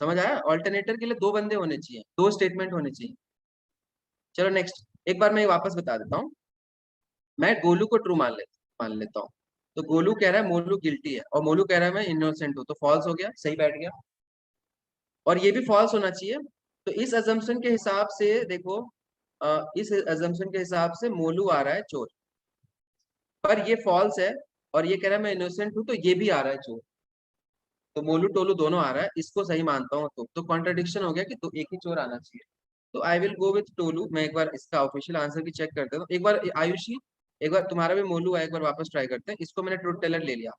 समझ आया? ऑल्टरनेटर के लिए दो बंदे होने चाहिए, दो स्टेटमेंट होने चाहिए। चलो नेक्स्ट, एक बार मैं वापस बता देता हूँ। मैं गोलू को ट्रू मान लेता हूँ। तो गोलू कह रहा है मोलू गिल्टी है और मोलू कह रहा है मैं इनोसेंट हूँ, तो फॉल्स हो गया, सही बैठ गया। और ये भी फॉल्स होना चाहिए। तो इस अजम्पशन के हिसाब से देखो, इस अजम्पशन के हिसाब से मोलू आ रहा है चोर, पर ये फॉल्स है। और ये कह रहा है मैं इनोसेंट हूँ, तो ये भी आ रहा है चोर। तो मोलू टोलू दोनों आ रहा है, इसको सही मानता हूँ। तो कॉन्ट्रडिक्शन हो गया कि तो एक ही चोर आना चाहिए। तो I will go with tolu. मैं एक बार इसका ऑफिशियल आंसर भी चेक कर देता हूँ। एक बार आयुषी, एक बार तुम्हारा भी मोलू है, एक बार वापस ट्राई करते हैं। इसको मैंने ट्रूथ टेलर ले लिया,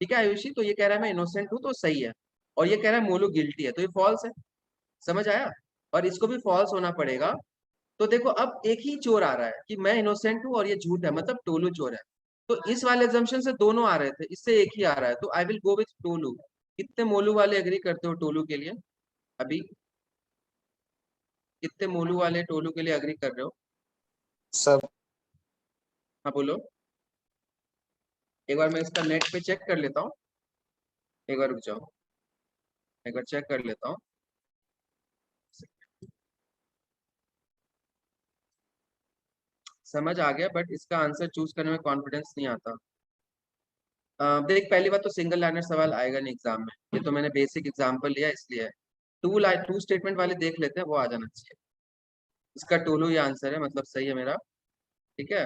ठीक है आयुषी। तो ये कह रहा है मैं इनोसेंट हूँ, तो सही है। और ये कह रहा है मोलू गिल्टी है, तो ये फॉल्स है। समझ आया? और इसको भी फॉल्स होना पड़ेगा। तो देखो अब एक ही चोर आ रहा है कि मैं इनोसेंट हूँ और ये झूठ है, मतलब टोलू चोर है। तो इस वाले एग्जाम्पशन से दोनों आ रहे थे, इससे एक ही आ रहा है। तो I will go with tolu. कितने मोलू वाले एग्री करते हो टोलू के लिए? अभी कितने मोलू वाले टोलू के लिए एग्री कर रहे हो? सब। हाँ बोलो। एक बार मैं इसका नेट पे चेक कर लेता हूँ। एक बार रुक जाओ, एक बार चेक कर लेता हूँ। समझ आ गया, बट इसका आंसर चूज करने में कॉन्फिडेंस नहीं आता। देख पहली बात तो सिंगल लाइनर सवाल आएगा नहीं एग्जाम में, ये तो मैंने बेसिक एग्जांपल लिया इसलिए। टू स्टेटमेंट वाले देख लेते हैं, वो आ जाना चाहिए। इसका टोलू ही आंसर है, मतलब सही है मेरा। ठीक है,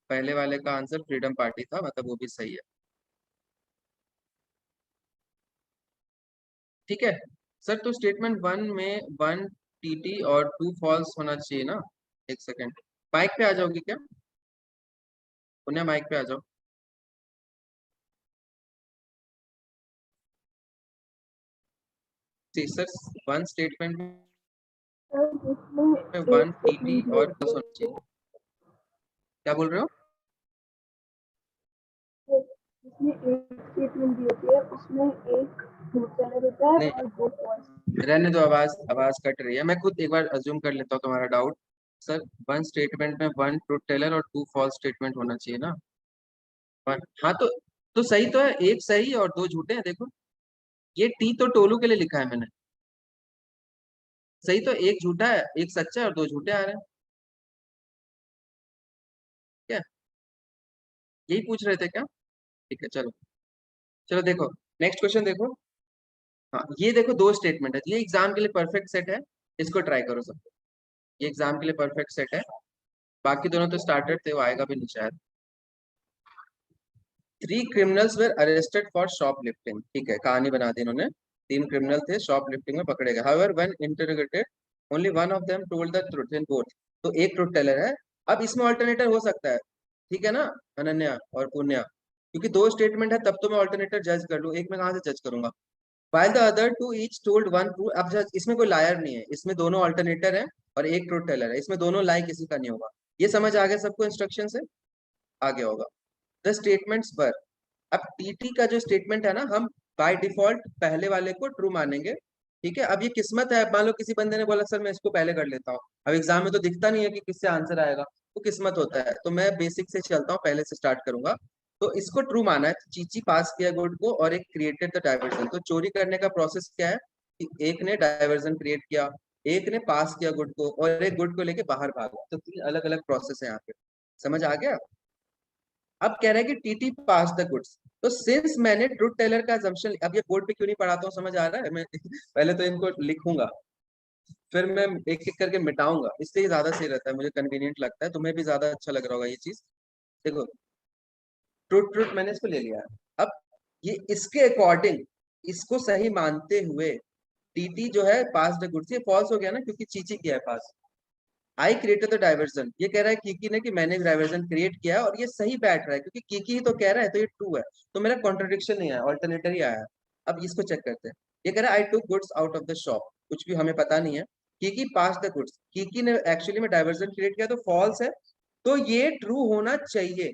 पहले वाले का आंसर फ्रीडम पार्टी था, मतलब वो भी सही है। ठीक है सर, तो स्टेटमेंट वन में वन टीटी और टू फॉल्स होना चाहिए ना? एक सेकेंड, माइक पे आ जाओगी क्या? पुण्य माइक पे आ जाओ। जी सर, वन स्टेटमेंट में वन टीटी और फॉल्स होना चाहिए। क्या बोल रहे हो? उसमें एक स्टेटमेंट दी होती है, उसमें एक ट्रू टेलर होता है नहीं, और दो फॉल्स। रहने दो, आवाज आवाज कट रही है। मैं खुद एक बार अज्यूम कर लेता हूँ तुम्हारा डाउट। सर वन स्टेटमेंट में वन ट्रूथ टेलर और टू फॉल्स स्टेटमेंट होना चाहिए ना? हाँ तो सही तो है, एक सही और दो झूठे हैं। देखो ये टी तो टोलू के लिए लिखा है मैंने, सही तो एक झूठा है, एक सच्चा है और दो झूठे आ रहे हैं। क्या यही पूछ रहे थे क्या? ठीक है चलो, चलो देखो नेक्स्ट क्वेश्चन देखो। हाँ ये देखो दो स्टेटमेंट है, ये एग्जाम के लिए परफेक्ट सेट है। इसको ट्राई करो सब। ये एग्जाम के लिए परफेक्ट सेट है। बाकी दोनों तो स्टार्टेड थे, वो आएगा भी नहीं शायद। 3 criminals were arrested for shoplifting। ठीक है, कहानी बना दी इन्होंने। 3 criminal थे, शॉपलिफ्टिंग में पकड़े गए। However, when interrogated, only one of them told the truth in both। तो एक ट्रूथ टेलर है। अब इसमें ऑल्टरनेटर हो सकता है, ठीक है ना अनन्या और पुण्या? क्योंकि दो स्टेटमेंट है, तब तो मैं ऑल्टरनेटर जज कर लूं, एक में कहां से जज करूंगा? While the other two each told one true। अब इसमें कोई लायर नहीं है, इसमें दोनों ऑल्टरनेटर है और एक ट्रूथ टेलर है, इसमें दोनों लाई किसी का नहीं होगा। ये समझ आ गया सबको? इंस्ट्रक्शन से आ गया होगा। द स्टेटमेंट्स पर, अब टीटी का जो स्टेटमेंट है ना, हम बाय डिफॉल्ट पहले वाले को ट्रू मानेंगे। ठीक है, अब ये किस्मत है। मान लो किसी बंदे ने बोला सर मैं इसको पहले कर लेता हूँ, अब एग्जाम में तो दिखता नहीं है कि किससे आंसर आएगा, वो किस्मत होता है। तो मैं बेसिक से चलता हूँ, पहले से स्टार्ट करूंगा। तो इसको ट्रू माना है, चीची पास किया गुड को और एक क्रिएटेड द डाइवर्जन। तो चोरी करने का प्रोसेस क्या है कि एक ने डाइवर्जन क्रिएट किया, एक ने पास किया गुड को और एक गुड को लेके बाहर भागा। तो 3 अलग अलग प्रोसेस है यहाँ पे। समझ आ गया? अब कह रहा है कि टीटी पास द गुड्स। तो सिंस मैंने ट्रूथ टेलर का assumption, अब ये बोर्ड पे क्यों नहीं पढ़ाता हूँ समझ आ रहा है? मैं पहले तो इनको लिखूंगा, फिर मैं एक एक करके मिटाऊंगा, इसलिए ज्यादा सही रहता है, मुझे कन्वीनियंट लगता है, तुम्हें भी ज्यादा अच्छा लग रहा होगा ये चीज। देखो ट्रूथ ट्रूथ मैंने इसको ले लिया है। अब ये इसके अकॉर्डिंग, इसको सही मानते हुए टीटी जो है पास द गुड्स, ये फॉल्स हो गया ना क्योंकि चीची किया है पास। आई क्रिएटेड द डाइवर्जन, ये कह रहा है कीकी ने कि मैंने डाइवर्जन क्रिएट किया और ये सही बैठ रहा है क्योंकि कीकी ही तो कह रहा है, तो ये ट्रू है। तो मेरा कॉन्ट्रडिक्शन नहीं आया, ऑल्टरनेटर ही आया। अब इसको चेक करते हैं। ये कह रहा है I took goods out of the shop, कुछ भी हमें पता नहीं है। Kiki pass the goods, Kiki ने एक्चुअली में डाइवर्जन क्रिएट किया, तो फॉल्स है। तो ये ट्रू होना चाहिए।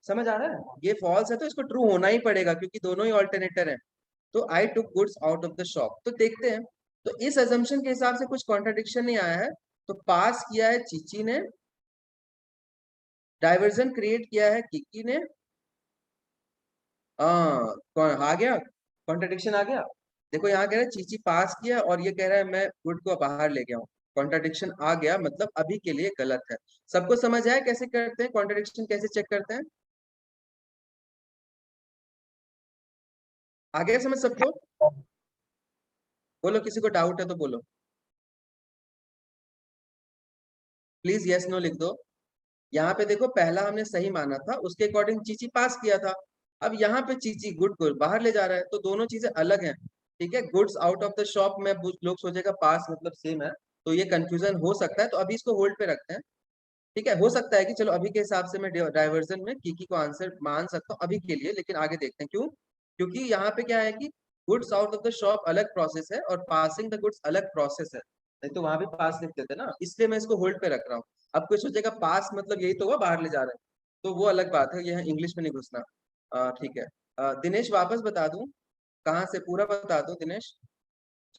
समझ आ रहा है? ये फॉल्स है तो इसको ट्रू होना ही पड़ेगा क्योंकि दोनों ही ऑल्टरनेटर है। तो I took goods out of the shop, तो देखते हैं। तो इस अजम्पशन के हिसाब से कुछ कॉन्ट्रडिक्शन नहीं आया है। तो पास किया है चीची ने, डाइवर्जन क्रिएट किया है किकी ने। कौन आ गया? कॉन्ट्रडिक्शन आ गया। देखो यहाँ कह रहा है चीची पास किया और ये कह रहा है मैं गुड को बाहर ले गया हूँ। कॉन्ट्राडिक्शन आ गया मतलब अभी के लिए गलत है। सबको समझ आया कैसे करते हैं, कॉन्ट्राडिक्शन कैसे चेक करते हैं? आ गया समझ सबको? बोलो, किसी को डाउट है तो बोलो, प्लीज यस नो लिख दो। यहाँ पे देखो, पहला हमने सही माना था, उसके अकॉर्डिंग चीची पास किया था। अब यहाँ पे चीची गुड को बाहर ले जा रहा है, तो दोनों चीजें अलग हैं। ठीक है, goods out of the shop में लोग सोचेगा पास मतलब सेम है, तो ये कंफ्यूजन हो सकता है, तो अभी इसको होल्ड पे रखते हैं। ठीक है, हो सकता है कि चलो अभी के हिसाब से मैं डाइवर्जन में की को आंसर मान सकता हूँ अभी के लिए, लेकिन आगे देखते हैं क्यों। क्योंकि यहाँ पे क्या है कि goods out of the shop अलग प्रोसेस है और पासिंग द गुड्स अलग प्रोसेस है, नहीं तो वहां भी पास लिख देते ना, इसलिए मैं इसको होल्ड पे रख रहा हूँ। अब कोई सोचेगा पास मतलब यही तो हुआ बाहर ले जा रहे हैं, तो वो अलग बात है, यह इंग्लिश में नहीं घुसना। ठीक है, दिनेश वापस बता दूं, कहाँ से पूरा बता दूं दिनेश?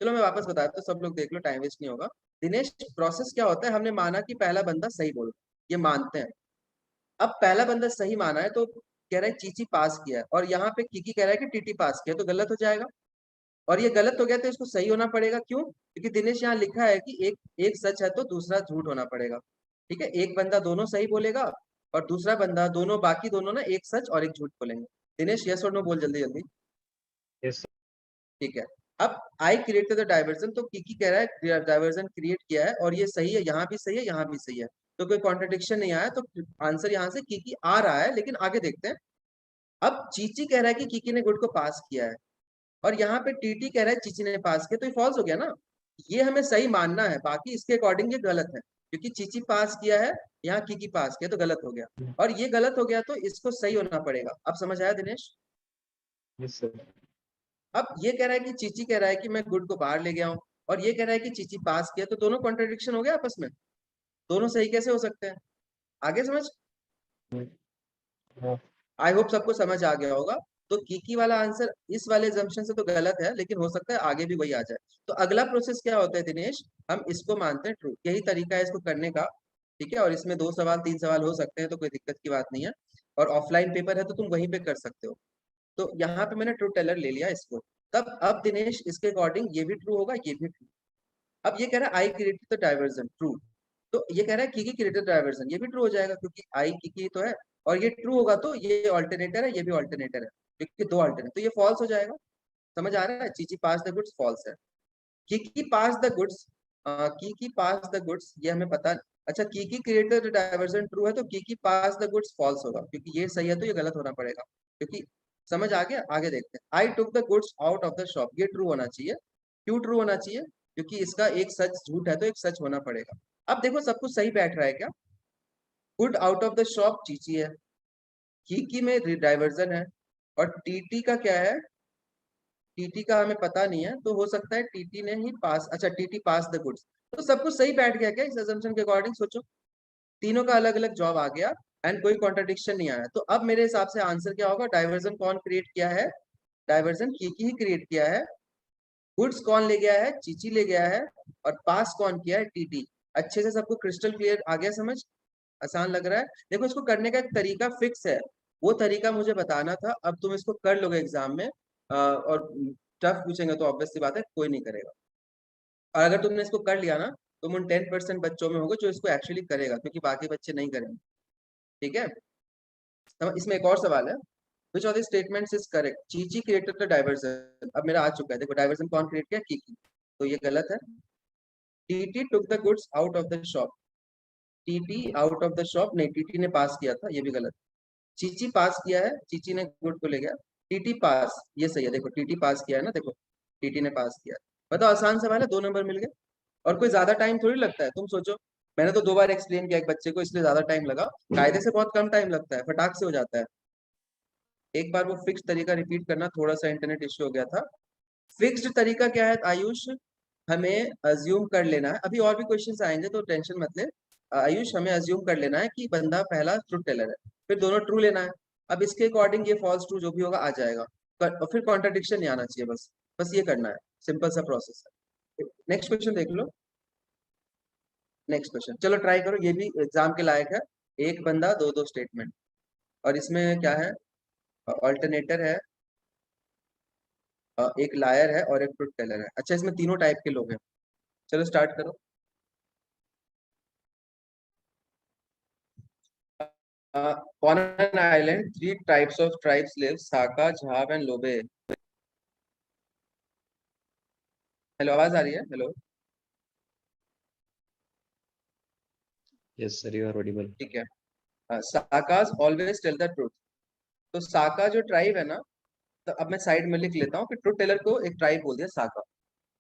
चलो मैं वापस बता दूं, सब लोग देख लो, टाइम वेस्ट नहीं होगा। दिनेश, प्रोसेस क्या होता है, हमने माना कि पहला बंदा सही बोल, ये मानते हैं। अब पहला बंदा सही माना है तो कह रहा है चीची पास किया है, और यहाँ पे कीकी कह रहा है कि टीटी पास किया, तो गलत हो जाएगा। और ये गलत हो गया तो इसको सही होना पड़ेगा, क्यों? क्योंकि दिनेश यहाँ लिखा है कि एक एक सच है तो दूसरा झूठ होना पड़ेगा। ठीक है, एक बंदा दोनों सही बोलेगा और दूसरा बंदा दोनों, बाकी दोनों ना एक सच और एक झूठ बोलेंगे। दिनेश यस और नो बोल जल्दी जल्दी। यस ठीक है, अब आई क्रिएटेड द डाइवर्जन, तो कीकी कह रहा है डाइवर्जन क्रिएट किया है और ये सही है, यहाँ भी सही है यहाँ भी सही है, तो कोई कॉन्ट्रडिक्शन नहीं आया, तो आंसर यहाँ से कीकी आ रहा है। लेकिन आगे देखते हैं। अब चीची कह रहा है कि कीकी ने गुड को पास किया है, और यहाँ पे टीटी कह रहा है चीची ने पास किया, तो ये फॉल्स हो गया ना। ये हमें सही मानना है, बाकी इसके अकॉर्डिंग ये गलत है, क्योंकि चीची पास किया है, यहाँ कीकी पास किया, तो गलत हो गया। और ये गलत हो गया तो इसको सही होना पड़ेगा। अब समझ आया दिनेश? Yes sir. अब ये कह रहा है कि चीची कह रहा है कि मैं गुड को बाहर ले गया हूँ, और ये कह रहा है कि चीची पास किया, तो दोनों कॉन्ट्रडिक्शन हो गया आपस में, दोनों सही कैसे हो सकते हैं? आगे समझ? हाँ आई होप सबको समझ आ गया होगा। तो कीकी वाला आंसर इस वाले जम्पशन से तो गलत है, लेकिन हो सकता है आगे भी वही आ जाए। तो अगला प्रोसेस क्या होता है दिनेश, हम इसको मानते हैं ट्रू, यही तरीका है इसको करने का। ठीक है, और इसमें 2 सवाल 3 सवाल हो सकते हैं, तो कोई दिक्कत की बात नहीं है, और ऑफलाइन पेपर है तो तुम वहीं पे कर सकते हो। तो यहाँ पे मैंने ट्रू टेलर ले लिया इसको। तब अब दिनेश इसके अकॉर्डिंग ये भी ट्रू होगा, ये भी ट्रू। अब ये कह रहा है I created the diversion, true. तो ये कह रहा है कीकी क्रिएटेड डाइवर्जन, ये भी ट्रू हो जाएगा, क्योंकि आई कीकी तो है, और ये ट्रू होगा तो ये ऑल्टरनेटर है, ये भी ऑल्टरनेटर है, क्योंकि 2 ऑल्टरनेट, तो ये फॉल्स हो जाएगा। समझ आ रहा है? चीची पास द गुड्स फॉल्स है। Kiki pass the goods, Kiki pass the goods, ये हमें पता। अच्छा, कीकी क्रिएटेड डाइवर्जन ट्रू है, तो कीकी पास द गुड्स फॉल्स होगा, क्योंकि ये सही है तो ये गलत होना पड़ेगा, क्योंकि समझ आ गया। आगे देखते हैं। I took the goods out of the shop, ये ट्रू होना चाहिए। क्यों ट्रू होना चाहिए? क्योंकि इसका एक सच झूठ है तो एक सच होना पड़ेगा। अब देखो सब कुछ सही बैठ रहा है क्या? Good out of the shop Chichi है, कीकी में डाइवर्जन है, और टीटी का क्या है? टीटी का हमें पता नहीं है, तो हो सकता है टीटी ने ही पास, अच्छा टीटी पास द गुड्स। तो सब कुछ सही बैठ गया क्या इस assumption के अकॉर्डिंग? सोचो, तीनों का अलग अलग जॉब आ गया एंड कोई कॉन्ट्रडिक्शन नहीं आया। तो अब मेरे हिसाब से आंसर क्या होगा? डाइवर्जन कौन क्रिएट किया है? डाइवर्जन कीकी ही क्रिएट किया है। गुड्स कौन ले गया है? चीची ले गया है। और पास कौन किया है? टीटी। अच्छे से सबको क्रिस्टल क्लियर आ गया समझ? आसान लग रहा है? देखो, इसको करने का एक तरीका फिक्स है, वो तरीका मुझे बताना था, अब तुम इसको कर लोगे एग्जाम में। और टफ पूछेंगे तो ऑब्वियस सी बात है कोई नहीं करेगा, और अगर तुमने इसको कर लिया ना, तुम उन 10% बच्चों में होगे जो इसको एक्चुअली करेगा, क्योंकि बाकी बच्चे नहीं करेंगे। ठीक है, तो इसमें एक और सवाल है, which of the statements is correct? Chichi created the diversion, अब मेरा आ चुका है, देखो डाइवर्जन कौन क्रिएट किया? कीकी, तो ये गलत है। TT took the goods out of the shop, TT out of the shop नहीं, टीटी ने पास किया था, ये भी गलत। चीची पास किया है, चीची ने गुड को ले गया, टीटी पास, ये सही है। देखो टीटी पास किया है ना, देखो टीटी ने पास किया। बताओ, आसान सवाल है, 2 नंबर मिल गए, और कोई ज्यादा टाइम थोड़ी लगता है। तुम सोचो, मैंने तो 2 बार एक्सप्लेन किया एक बच्चे को, इसलिए ज्यादा टाइम लगा, कायदे से बहुत कम टाइम लगता है, फटाक से हो जाता है। एक बार वो फिक्स तरीका रिपीट करना, थोड़ा सा इंटरनेट इश्यू हो गया था। फिक्स्ड तरीका क्या है आयुष? हमें अज्यूम कर लेना है, अभी और भी क्वेश्चंस आएंगे तो टेंशन मत ले। आयुष, हमें अज्यूम कर लेना है कि बंदा पहला ट्रू टेलर है, फिर दोनों ट्रू लेना है। अब इसके अकॉर्डिंग ये फॉल्स ट्रू जो भी होगा आ जाएगा, और फिर कॉन्ट्रडिक्शन नहीं आना चाहिए, बस बस ये करना है, सिंपल सा प्रोसेस है। नेक्स्ट क्वेश्चन देख लो। नेक्स्ट क्वेश्चन चलो ट्राई करो, ये भी एग्जाम के लायक है। एक बंदा दो दो स्टेटमेंट, और इसमें क्या है? ऑल्टरनेटर है, एक लायर है और एक ट्रुथ टेलर है। अच्छा, इसमें तीनों टाइप के लोग हैं। चलो स्टार्ट करो। on an island 3 types of tribes live, Saka, Jhav and Lobe. Hello, आवाज आ रही है? Hello, Yes, sir, you are audible. ठीक है। साकाज ऑलवेज टेल द ट्रूथ। तो साका जो ट्राइब है ना, तो अब मैं साइड में लिख लेता हूँ कि ट्रूथ टेलर को एक ट्राइब बोल दिया साका,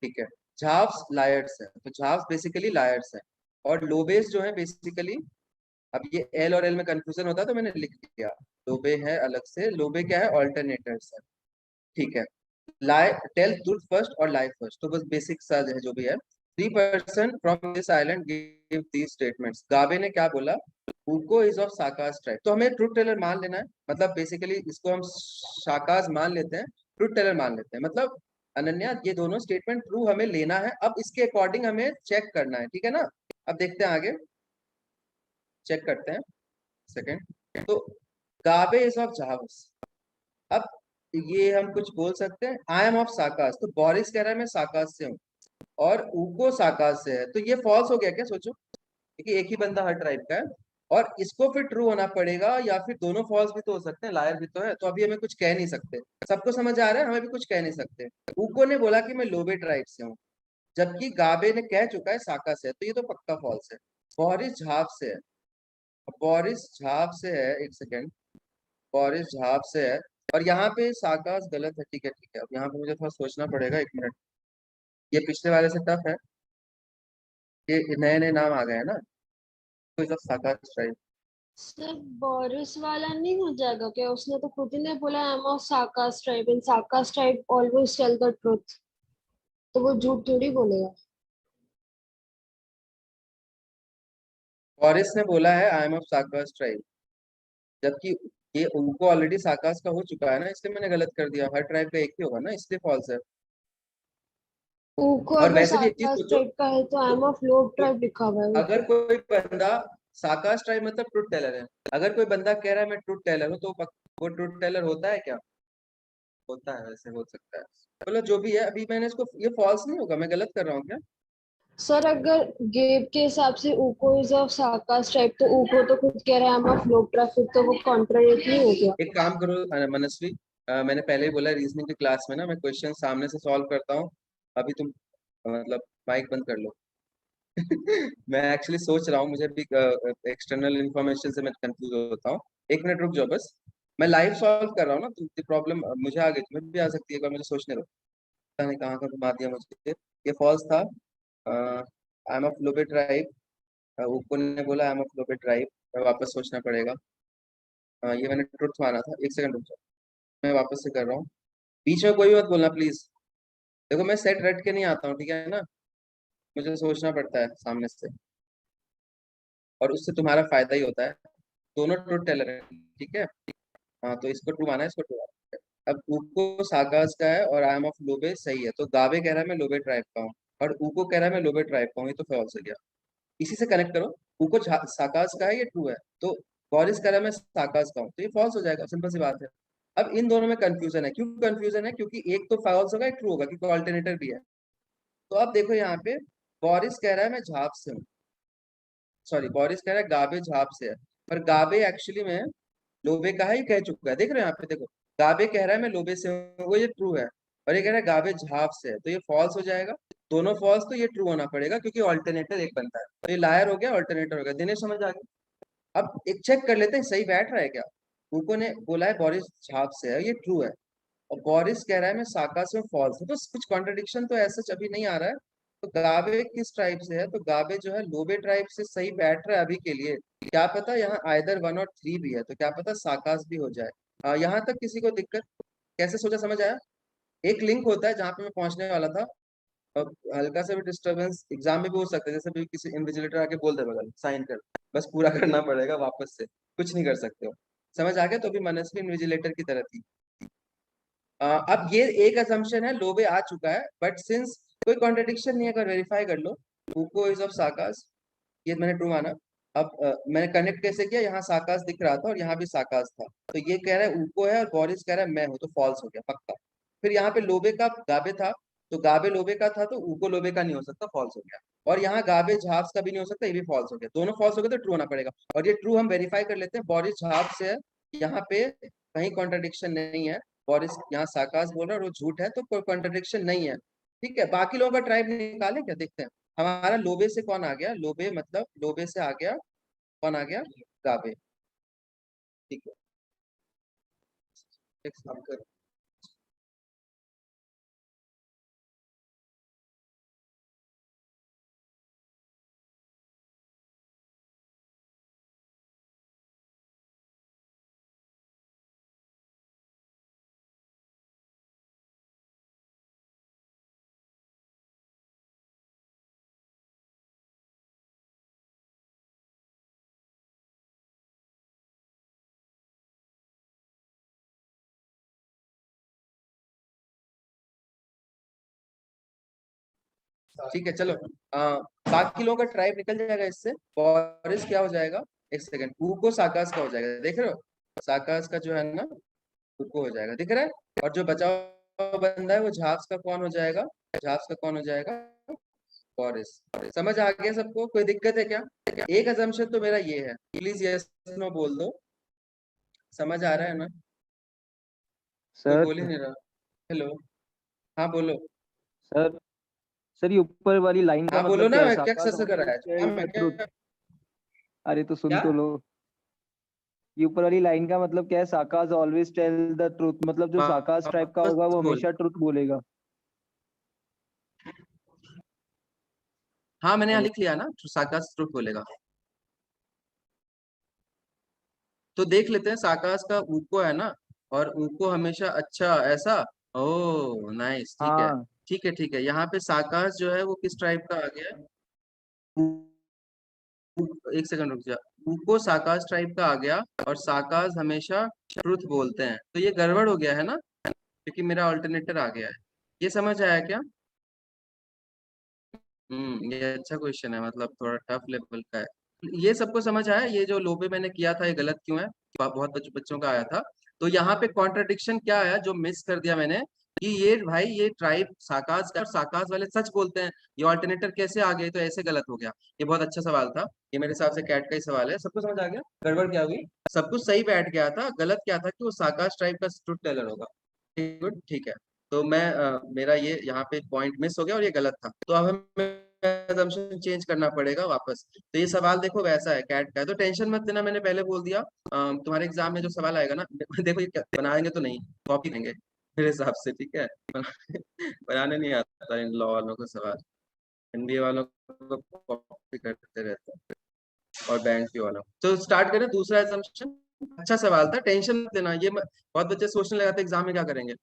ठीक है। झाव्स लायर्स है, तो झाव्स बेसिकली लायर्स है, और लोबेस जो है बेसिकली, अब ये एल और एल में कंफ्यूजन होता है तो मैंने लिख दिया, लोबे है अलग से, लोबे क्या है, ऑल्टरनेटर्स है, ठीक है। lie tell truth first और lie first, तो बस बेसिक सा है जो भी है। 3% from this island give these statements। गाबे ने क्या बोला, उको इज ऑफ साकास ट्राइब, तो हमें ट्रूथ टेलर मान लेना है, मतलब बेसिकली इसको हम साकास मान लेते हैं, ट्रूथ टेलर मान लेते हैं, मतलब अनन्या ये दोनों स्टेटमेंट ट्रू हमें लेना है, अब इसके अकॉर्डिंग हमें चेक करना है, ठीक है ना। अब देखते हैं आगे, चेक करते हैं, सेकंड। तो गाबे इज ऑफ झावस, अब ये हम कुछ बोल सकते हैं, आई एम ऑफ साकास, तो बोरिस कह रहा है मैं साकास से हूँ, और ऊको साकास से है, तो ये फॉल्स हो गया क्या, सोचो, क्योंकि एक ही बंदा हर ट्राइब का है, और इसको फिर ट्रू होना पड़ेगा, या फिर दोनों फॉल्स भी तो हो सकते हैं, लायर भी तो है, तो अभी हमें कुछ कह नहीं सकते, सबको समझ आ रहा है, हमें भी कुछ कह नहीं सकते। ऊको ने बोला कि मैं लोबे ट्राइब से हूँ, जबकि गाबे ने कह चुका है साका से, तो ये तो पक्का फॉल्स है। बोरिस झाप से है, बोरिस झाप से है, एक सेकेंड, बोरिस झाप से है, और यहाँ पे साकास गलत है, ठीक है ठीक है, अब यहाँ पे मुझे थोड़ा सोचना पड़ेगा, एक मिनट, ये पिछले वाले से टफ है, ये नए नए नाम आ गए हैं ना, तो इस साकास ट्राइब। सर बोरिस वाला नहीं हो जाएगा क्या? उसने तो खुद ही ने बोला I am of Sakas tribe and Sakas tribe always tell the truth, तो वो झूठ थोड़ी बोलेगा। बोरिस ने बोला है I am of Sakas tribe, जबकि ये उनको ऑलरेडी साकास का हो चुका है ना, इसलिए मैंने गलत कर दिया, हर ट्राइब का एक ही होगा ना, इसलिए फॉल्स है। ऊको और अगर वैसे भी एक चीज साकास सोचो, ट्राइब का है तो आई एम ऑफ लोब ट्राइब लिखा हुआ है अगर ऊपर। कोई बंदा साकास ट्राइब मतलब ट्रूथ टेलर है, अगर कोई बंदा कह रहा है मैं ट्रूथ टेलर हूँ, तो वो ट्रूथ टेलर होता है क्या? होता है, वैसे हो सकता है, बोलो जो भी है, अभी मैंने इसको, ये फॉल्स नहीं होगा, मैं गलत कर रहा हूँ क्या? सर अगर गेब के हिसाब से ऊको इज ऑफ साकास ट्राइब, तो ऊको तो खुद कह रहा है I am of lobe tribe, फिर तो वो कॉन्ट्राडिक्टरी हो गया। एक काम करो मनस्वी, मैंने पहले ही बोला रीजनिंग की क्लास में ना मैं क्वेश्चन सामने से सॉल्व करता हूँ, अभी तुम मतलब माइक बंद कर लो। मैं एक्चुअली सोच रहा हूँ, मुझे भी एक्सटर्नल इंफॉर्मेशन से मैं कंफ्यूज होता हूँ, एक मिनट रुक जाओ बस, मैं लाइव सॉल्व कर रहा हूँ ना, तो प्रॉब्लम मुझे आ गई, तुम्हें भी आ सकती है, एक बार मुझे सोचने दो, पता नहीं कहाँ का घुमा दिया मुझे, ये फॉल्स था, आई एम ऑफ लोबे ट्राइब, ऊपर ने बोला आई एम ऑफ लोबे ट्राइब, वापस सोचना पड़ेगा, ये मैंने ट्रुथ माना था, एक सेकंड रुक जाओ, मैं वापस से कर रहा हूँ, बीच में कोई मत बोलना प्लीज, देखो मैं सेट रट के नहीं आता हूँ, ठीक है ना, मुझे सोचना पड़ता है सामने से, और उससे तुम्हारा फायदा ही होता है, दोनों ट्रूथ टेलर है, ठीक है। हाँ, तो इसको ट्रू माना है, इसको ट्रू माना है। अब ऊको साकास का है और आई एम ऑफ लोबे सही है, तो गाबे कह रहा है मैं लोबे ट्राइब का हूँ, और ऊको कह रहा है मैं लोबे ट्राइब का हूँ, ये तो फॉल्स हो गया, इसी से कनेक्ट करो, ऊको साकास का है, ये ट्रू है, तो बोरिस कह रहा है मैं साकास का हूँ, तो ये फॉल्स हो जाएगा, सिंपल सी बात है। अब इन दोनों में कंफ्यूजन है, क्यों कंफ्यूजन है, क्योंकि एक तो फॉल्स होगा, एक ट्रू होगा, क्योंकि ऑल्टरनेटर भी है। तो अब देखो यहाँ पे, बोरिस कह रहा है मैं झाप से हूँ, सॉरी बोरिस कह रहा है गाबे झाप से है, पर गाबे एक्चुअली में लोबे का ही कह चुका है, देख रहे हो यहाँ पे, देखो गाबे कह रहा है मैं लोबे से हूँ, वो ये ट्रू है, और ये कह रहा है गाबे झाप से है, तो ये फॉल्स हो जाएगा, दोनों फॉल्स, तो ये ट्रू होना पड़ेगा, क्योंकि ऑल्टरनेटर एक बनता है, तो ये लायर हो गया, ऑल्टरनेटर हो गया, दिनेश समझ आ गया। अब एक चेक कर लेते हैं सही बैठ रहा है क्या, उनको ने बोला है बोरिस झाप से है, ये ट्रू है, और बोरिस कह रहा है मैं साका से हूँ, फॉल्स है, तो कुछ कॉन्ट्रडिक्शन तो ऐसा अभी नहीं आ रहा है। तो गाबे किस ट्राइब से है, तो गाबे जो है लोबे ट्राइब से सही बैठ रहा है अभी के लिए, क्या पता यहाँ आइदर 1 और 3 भी है, तो क्या पता साकास भी हो जाए, यहाँ तक किसी को दिक्कत, कैसे सोचा, समझ आया? एक लिंक होता है जहाँ पे मैं पहुंचने वाला था, और हल्का सा भी डिस्टरबेंस एग्जाम में भी हो सकता है, जैसे भी किसी इन्विजिलेटर आके बोल दे बगल साइन कर, बस पूरा करना पड़ेगा वापस से, कुछ नहीं कर सकते हो, समझ आ गया? तो अभी मनस्वी इन्विजिलेटर की तरह थी। अब ये एक असम्पशन है, लोबे आ चुका है, बट सिंस कोई कॉन्ट्रडिक्शन नहीं है, अगर वेरीफाई कर लो, ऊको इज ऑफ साकास, ये मैंने ट्रू माना। अब मैंने कनेक्ट कैसे किया, यहाँ साकास दिख रहा था और यहाँ भी साकास था, तो ये कह रहा है ऊको है और बोरिस कह रहा है मैं हूँ, तो फॉल्स हो गया पक्का। फिर यहाँ पे लोबे का गाबे था, तो गाबे लोबे का था, तो ऊको लोबे का नहीं हो सकता, फॉल्स हो गया। और यहाँ गाबे झाप्स का भी नहीं हो सकता, ये भी फॉल्स हो गया, दोनों फॉल्स हो गए तो ट्रू होना पड़ेगा। और ये ट्रू हम वेरीफाई कर लेते हैं, बोरिस झाप्स है, यहाँ पे कहीं कॉन्ट्रडिक्शन नहीं है, बोरिस यहाँ साकास बोल रहा है और वो झूठ है, तो कोई कॉन्ट्रडिक्शन नहीं है। ठीक है, बाकी लोगों का ट्राइब निकाले क्या, देखते हैं। हमारा लोबे से कौन आ गया, लोबे मतलब लोबे से आ गया, कौन आ गया, गाबे। ठीक है, एक काम कर, ठीक है चलो। बाकी लोगों का ट्राइब निकल जाएगा इससे। बोरिस क्या हो जाएगा, एक सेकंड, ऊको साकास का हो जाएगा, देख रहे हो, साकास का जो है ना ऊको हो जाएगा, दिख रहा है। और जो बचा हुआ बंदा है वो झाप्स का कौन हो जाएगा, झाप्स का कौन हो जाएगा, बोरिस। समझ आ गया सबको, कोई दिक्कत है क्या? एक असम्पशन तो मेरा ये है, प्लीज यस नो बोल दो, समझ आ रहा है ना? कोई सर बोल ही नहीं रहा। हेलो, हाँ बोलो। सर सर ये ऊपर वाली लाइन का हाँ बोलो मतलब ना, क्या है? क्या साकाश सस कर रहा है, always हाँ, tell मैं the क्या truth। अरे तो सुन क्या? तो लो, ये ऊपर वाली लाइन का मतलब क्या है? साकाश ऑलवेज टेल द ट्रूथ, मतलब जो साकाश टाइप का होगा वो बोल। हमेशा ट्रूथ बोलेगा। हाँ मैंने यहाँ हेलो लिख लिया ना, साकास ट्रुथ बोलेगा। तो देख लेते हैं, साकास का ऊको है ना, और ऊको हमेशा अच्छा ऐसा। ओ नाइस, ठीक है हाँ ठीक है ठीक है। यहाँ पे साकास जो है वो किस ट्राइब का आ गया, एक सेकंड रुक जा, ऊको साकास ट्राइब का आ गया, और साकास हमेशा ट्रुथ बोलते हैं, तो ये गड़बड़ हो गया है ना, क्योंकि मेरा ऑल्टरनेटर आ गया है। ये समझ आया क्या? ये अच्छा क्वेश्चन है, मतलब थोड़ा टफ लेवल का है। ये सबको समझ आया, ये जो लोबे मैंने किया था ये गलत क्यों है, बहुत बच्चों का आया था। तो यहाँ पे कॉन्ट्रडिक्शन क्या आया जो मिस कर दिया मैंने, कि ये भाई ये ट्राइब साकाज का, साकाज वाले सच बोलते हैं, ये ऑल्टरनेटर कैसे आ गए, तो ऐसे गलत हो गया। ये बहुत अच्छा सवाल था, ये मेरे हिसाब से कैट का ही सवाल है। सबको समझ आ गया, गड़बड़ क्या हुई, सब कुछ सही बैठ गया था, गलत क्या था कि वो साकाज ट्राइब का ट्रुथ टेलर होगा। गुड, ठीक है। तो मैं मेरा ये यहाँ पे पॉइंट मिस हो गया और ये गलत था, तो अब हमें assumption चेंज करना पड़ेगा वापस। तो ये सवाल देखो वैसा है, कैट का है, तो टेंशन मत लेना, मैंने पहले बोल दिया। तुम्हारे एग्जाम में जो सवाल आएगा ना देखो ये बनाएंगे तो नहीं, कॉपी देंगे मेरे हिसाब से, ठीक है बनाने नहीं आता इन लॉ वालों को सवाल, एनबीए वालों को कॉपी करते रहते हैं, और बैंक के वालों। तो स्टार्ट करें दूसरा assumption। अच्छा सवाल था, टेंशन मत लेना, बहुत बच्चे सोचने लगाते एग्जाम में क्या करेंगे,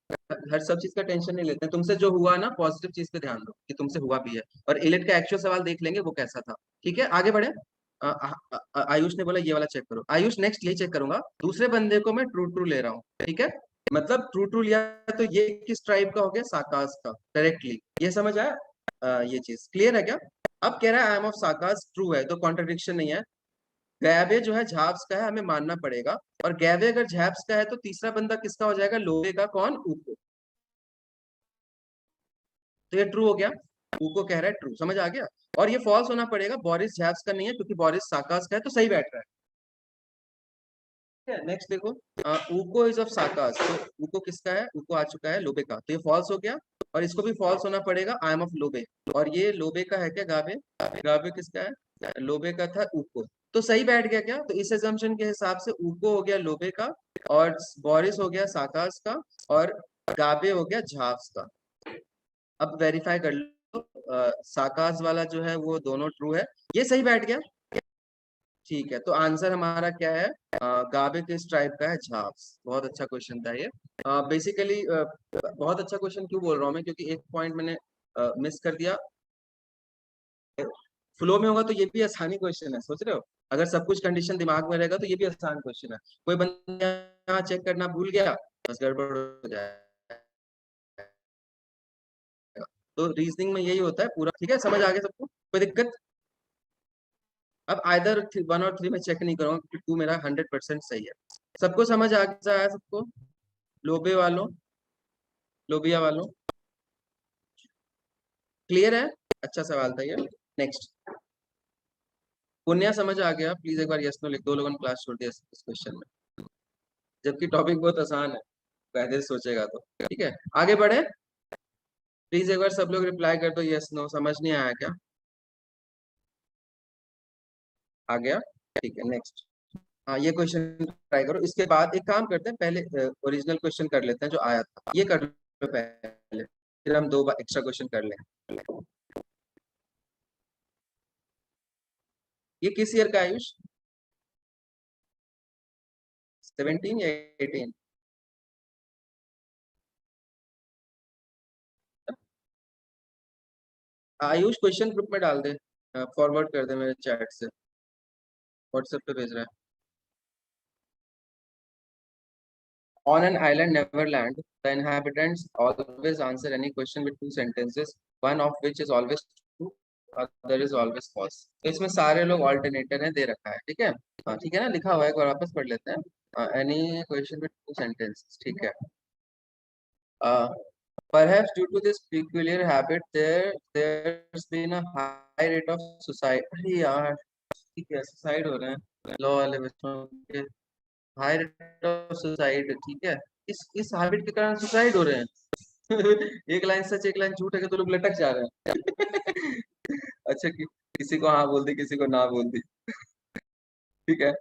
हर सब चीज का टेंशन नहीं लेते हैं। तुमसे जो हुआ ना पॉजिटिव चीज पे ध्यान दो कि तुमसे हुआ भी है, और इलेट का एक्चुअल सवाल देख लेंगे वो कैसा था। ठीक है, आगे बढ़े। आयुष ने बोला ये वाला चेक करो, आयुष नेक्स्ट ये चेक करूंगा, दूसरे बंदे को मैं ट्रू ट्रू ले रहा हूँ, ठीक है, मतलब ट्रू ट्रू लिया, तो ये किस ट्राइब का हो गया, साकास का, डायरेक्टली। ये समझ आया, ये चीज क्लियर है क्या? अब कह रहा है आई एम ऑफ साकास, ट्रू है तो कॉन्ट्रडिक्शन नहीं है। गैवे जो है झाप्स का है, हमें मानना पड़ेगा, और गैवे अगर झाप्स का है तो तीसरा बंदा किसका हो जाएगा, लोहे का, कौन, ऊको। तो ये ट्रू हो गया, ऊको कह रहा है ट्रू, समझ आ गया। और ये फॉल्स होना पड़ेगा, बोरिस झाप्स का नहीं है, क्योंकि बोरिस साकास का है, तो सही बैठ रहा है। नेक्स्ट देखो, ऊको इज ऑफ साकास, तो ऊको किसका है, ऊको आ चुका है लोबे का, तो ये फॉल्स हो गया। और इसको भी फॉल्स होना पड़ेगा, आई एम ऑफ लोबे, और ये लोबे का है क्या, गाबे, गाबे किसका है, लोबे का था ऊको, तो सही बैठ गया क्या? तो इस एजम्पशन के हिसाब से ऊको हो गया लोबे का, और बोरिस हो गया साकास का, और गाबे हो गया झाप्स का। अब वेरीफाई कर लो, साकास वाला जो है वो दोनों ट्रू है, ये सही बैठ गया। ठीक है, तो आंसर हमारा क्या है, गाबे किस ट्राइब का है, झाप्स। बहुत अच्छा क्वेश्चन था ये। बेसिकली बहुत अच्छा क्वेश्चन क्यों बोल रहा हूँ मैं, क्योंकि एक पॉइंट मैंने मिस कर दिया। फ्लो में होगा तो ये भी आसानी क्वेश्चन है, सोच रहे हो, अगर सब कुछ कंडीशन दिमाग में रहेगा तो ये भी आसान क्वेश्चन है। कोई बंदा यहाँ चेक करना भूल गया, बस गड़बड़ हो जाएगा। तो रीजनिंग में यही होता है पूरा, ठीक है, समझ आ गया सबको, कोई दिक्कत? अब आइदर 1 और 3 में चेक नहीं करूंगा, क्योंकि 2 मेरा 100% सही है। सबको समझ आ गया सबको, लोबे वालों, लोबिया वालों, क्लियर है? अच्छा सवाल था ये। नेक्स्ट, पुण्या समझ आ गया? प्लीज एक बार यस नो लिख दो। लोगों ने क्लास छोड़ दिया इस क्वेश्चन में, जबकि टॉपिक बहुत आसान है, पहले से सोचेगा तो। ठीक है, आगे बढ़े। प्लीज एक बार सब लोग रिप्लाई कर दो यस नो। समझ नहीं आया क्या? आ गया? ठीक है, नेक्स्ट। हाँ, ये क्वेश्चन ट्राई करो। इसके बाद एक काम करते हैं, पहले ओरिजिनल क्वेश्चन कर लेते हैं जो आया था, ये कर लो पहले, फिर हम 2 एक्स्ट्रा क्वेश्चन कर लेंगे। ये किस ईयर का है आयुष? 17 या 18? आयुष क्वेश्चन ग्रुप में डाल दे, फॉरवर्ड कर दे मेरे चैट से, व्हाट्सएप पे भेज रहा है। On an island Neverland, the inhabitants always answer any question with 2 sentences, one of which is always true, other is always false. तो इसमें सारे लोग ऑल्टरनेटर हैं, दे रखा है। ठीक है, ठीक है ना, लिखा हुआ है, एक बार वापस पढ़ लेते हैं। Any question with 2 sentences, ठीक है। Perhaps due to this peculiar habit, there's been a high rate of suicide. अरे यार, ठीक है, सुसाइड हो रहे हैं लॉ वाले बच्चों के, हाई रेट ऑफ सुसाइड। ठीक है, इस हैबिट के कारण सुसाइड हो रहे हैं। एक लाइन सच एक लाइन झूठ है कि तो लोग लटक जा रहे हैं। अच्छा, किसी को हाँ बोल दी, किसी को ना बोल दी। ठीक है,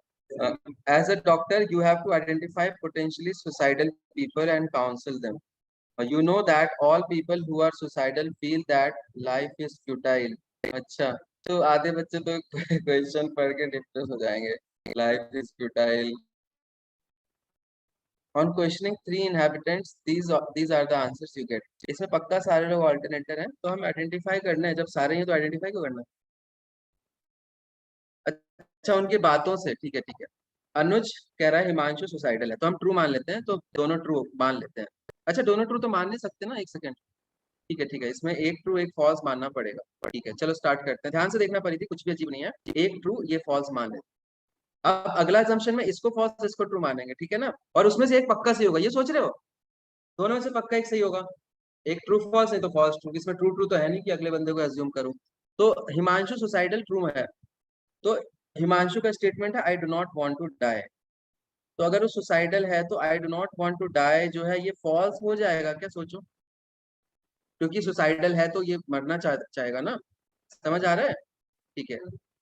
as a doctor you have to identify potentially suicidal people and counsel them. You know that all people who are suicidal feel that life is futile. अच्छा, तो आधे बच्चे तो क्वेश्चन पढ़ के डिप्रेस हो जाएंगे। Life is futile. On questioning 3 inhabitants, these are the answers you get. इसमें पक्का सारे लोग ऑल्टरनेटर हैं, तो हम आइडेंटिफाई करना है। जब सारे हैं तो आइडेंटिफाई क्यों करना है? अच्छा, उनकी बातों से। ठीक है, ठीक है। अनुज कह रहा है हिमांशु सुसाइडल है, तो हम ट्रू मान लेते हैं, तो दोनों ट्रू मान लेते हैं। अच्छा, दोनों ट्रू तो मान नहीं सकते ना, एक सेकेंड। ठीक है, ठीक है, इसमें एक ट्रू एक फॉल्स मानना पड़ेगा। ठीक है, चलो स्टार्ट करते हैं। ध्यान से देखना पड़ी थी, कुछ भी अजीब नहीं है। एक ट्रू, ये फॉल्स मान लेते। अब अगला assumption में इसको फॉल्स इसको ट्रू मानेंगे। ठीक है ना, और उसमें से एक पक्का सही होगा, ये सोच रहे हो? दोनों में से पक्का एक सही होगा, एक ट्रू फॉल्स नहीं तो फॉल्स ट्रू। इसमें ट्रू ट्रू तो है नहीं कि अगले बंदे को एज्यूम करूं। तो हिमांशु सुसाइडल ट्रू है, तो हिमांशु का स्टेटमेंट है I do not want to die. तो अगर वो सुसाइडल है तो I do not want to die जो है ये फॉल्स हो जाएगा क्या? सोचो, क्योंकि सुसाइडल है तो ये मरना चाहेगा ना। समझ आ रहा है? ठीक है।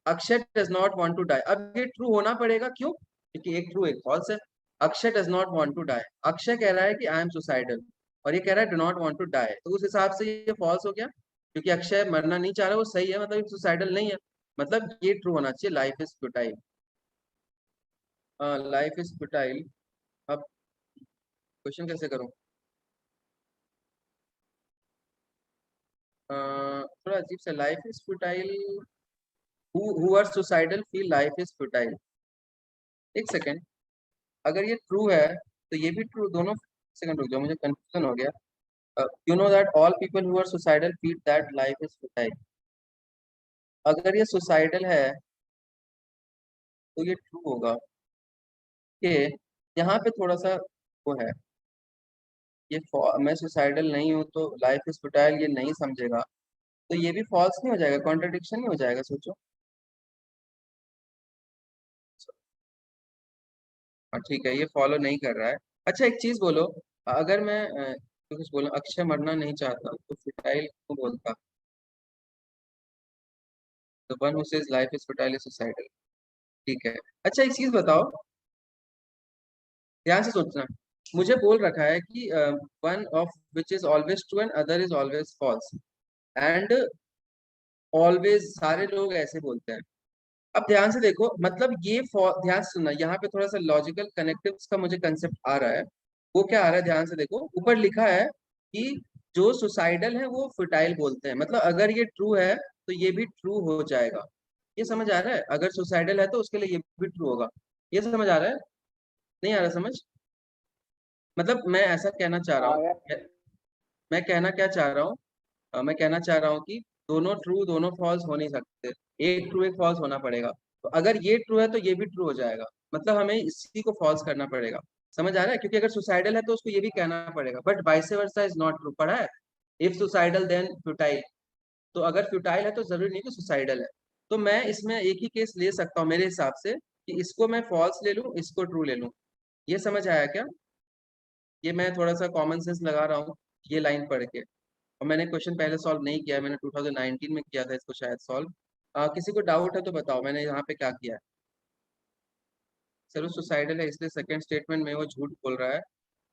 Akshay does not want to die, अब ये ट्रू होना पड़ेगा, क्यों? क्योंकि एक ट्रू एक फॉल्स है। Akshay does not want to die, Akshay कह रहा है कि आई एम सुसाइडल, और ये कह रहा है do not want to die, तो उस हिसाब से ये फॉल्स हो गया, क्योंकि अक्षय मरना नहीं चाह रहा, वो सही है, मतलब सुसाइडल नहीं है, मतलब ये ट्रू होना चाहिए, life is futile. Life is futile. अब क्वेश्चन कैसे करूं? थोड़ा अजीब सा, life is futile, who are suicidal feel life is futile। एक सेकेंड, अगर ये ट्रू है तो ये भी ट्रू, दोनों। सेकंड रुक जाओ, मुझे कंफ्यूजन हो गया। You know that all people who are suicidal feel that life is futile। अगर ये सुसाइडल है तो ये ट्रू होगा कि यहाँ पे थोड़ा सा वो है, ये मैं सुसाइडल नहीं हूँ तो लाइफ इज futile ये नहीं समझेगा, तो ये भी फॉल्स नहीं हो जाएगा, कॉन्ट्रडिक्शन नहीं हो जाएगा? सोचो। हाँ ठीक है, ये फॉलो नहीं कर रहा है। अच्छा, एक चीज बोलो, अगर मैं कुछ बोला अक्षय मरना नहीं चाहता तो फुटाइल क्यों बोलता? तो one who says life is futile is suicidal. ठीक है। अच्छा, एक चीज बताओ, ध्यान से सोचना। मुझे बोल रखा है कि one of which is always true and other is always false, and always सारे लोग ऐसे बोलते हैं। अब ध्यान से देखो, मतलब ये ध्यान से सुनना, यहाँ पे थोड़ा सा लॉजिकल कनेक्टिव्स का मुझे कंसेप्ट आ रहा है। वो क्या आ रहा है, ध्यान से देखो, ऊपर लिखा है कि जो सुसाइडल है वो फर्टाइल बोलते हैं, मतलब अगर ये ट्रू है तो ये भी ट्रू हो जाएगा। ये समझ आ रहा है? अगर सुसाइडल है तो उसके लिए ये भी ट्रू होगा। ये समझ आ रहा है? नहीं आ रहा समझ? मतलब मैं ऐसा कहना चाह रहा हूँ, मैं कहना क्या चाह रहा हूँ, मैं कहना चाह रहा हूँ कि दोनों ट्रू दोनों फॉल्स हो नहीं सकते, एक ट्रू एक फॉल्स होना पड़ेगा। तो अगर ये ट्रू है तो ये भी ट्रू हो जाएगा, मतलब हमें इसी को फॉल्स करना पड़ेगा। समझ आ रहा है? क्योंकि अगर सुसाइडल है तो उसको ये भी कहना पड़ेगा, but vice versa is not true. पढ़ा है? If suicidal then futile. तो अगर फ्यूटाइल है तो जरूरी नहीं कि सुसाइडल है। तो मैं इसमें एक ही केस ले सकता हूँ मेरे हिसाब से, कि इसको मैं फॉल्स ले लूँ, इसको ट्रू ले लूँ। ये समझ आया क्या? ये मैं थोड़ा सा कॉमन सेंस लगा रहा हूँ ये लाइन पढ़ के, और मैंने क्वेश्चन पहले सॉल्व नहीं किया है, मैंने 2019 में किया था इसको शायद सॉल्व। किसी को डाउट है तो बताओ मैंने यहाँ पे क्या किया है। सर वो सुसाइडल है, इसलिए सेकंड स्टेटमेंट में वो झूठ बोल रहा है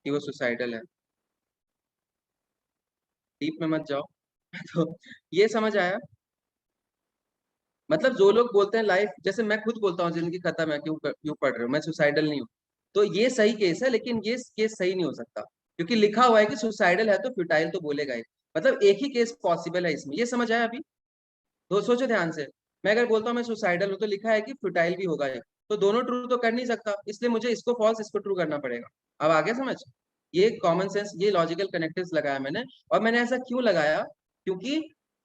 कि वो सुसाइडल है। डीप में मत जाओ। तो ये समझ आया? मतलब जो लोग बोलते हैं लाइफ, जैसे मैं खुद बोलता हूँ जिंदगी खत्म है, क्यों पढ़ रहे हो, मैं सुसाइडल नहीं हूँ, तो ये सही केस है, लेकिन ये केस सही नहीं हो सकता, क्योंकि लिखा हुआ है कि सुसाइडल है तो फ्यूटाइल तो बोलेगा ही। मतलब एक ही केस पॉसिबल है इसमें, ये समझ आया अभी? तो सोचो ध्यान से, मैं अगर बोलता हूँ मैं सुसाइडल हूँ तो लिखा है कि फ्यूटाइल भी होगा ये, तो दोनों ट्रू तो कर नहीं सकता, इसलिए मुझे इसको फॉल्स इसको ट्रू करना पड़ेगा। अब आ गया समझ? ये कॉमन सेंस, ये लॉजिकल कनेक्टर्स लगाया मैंने। और मैंने ऐसा क्यों लगाया? क्योंकि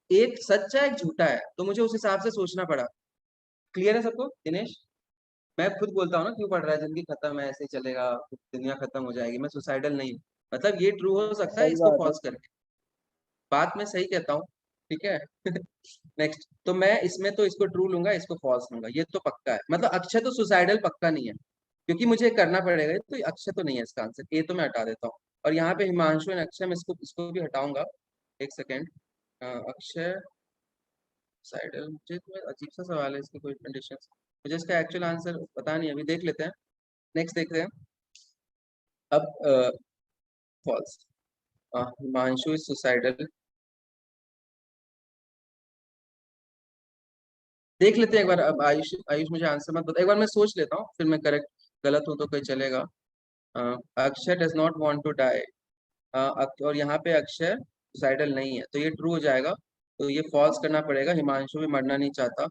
एक सच्चा एक झूठा है, तो मुझे उस हिसाब से सोचना पड़ा। क्लियर है सबको? दिनेश, मैं खुद बोलता हूँ ना क्यों पढ़ रहा है, जिंदगी खत्म है, ऐसे ही चलेगा, दुनिया खत्म हो जाएगी, मैं सुसाइडल नहीं हूँ। मतलब ये ट्रू हो सकता है सही इसको बात है। फॉल्स करके, बात मैं सही कहता हूँ, ठीक है? नेक्स्ट, तो मैं इसमें तो इसको ट्रू लूंगा, इसको फॉल्स लूंगा, ये तो पक्का है। मतलब अक्षय तो सुसाइडल पक्का नहीं है, क्योंकि मुझे करना पड़ेगा, तो अक्षय तो नहीं है इसका आंसर, ये तो मैं हटा देता हूँ। और यहाँ पे हिमांशु एंड अक्षय, मैं इसको भी हटाऊंगा। एक सेकेंड, अक्षय सुसाइडल, मुझे तो अजीब सा सवाल है, इसके कोई कंडीशन, मुझे इसका एक्चुअल आंसर पता नहीं, अभी देख लेते हैं। नेक्स्ट देखते हैं। अब फॉल्स, हिमांशु इज सुसाइडल, देख लेते हैं एक बार। अब आयुष, आयुष मुझे आंसर मत बता, एक बार मैं सोच लेता हूँ, फिर मैं करेक्ट गलत हूँ तो कोई चलेगा। Akshay does not want to die, और यहाँ पे अक्षय सुसाइडल नहीं है, तो ये ट्रू हो जाएगा, तो ये फॉल्स करना पड़ेगा, हिमांशु भी मरना नहीं चाहता,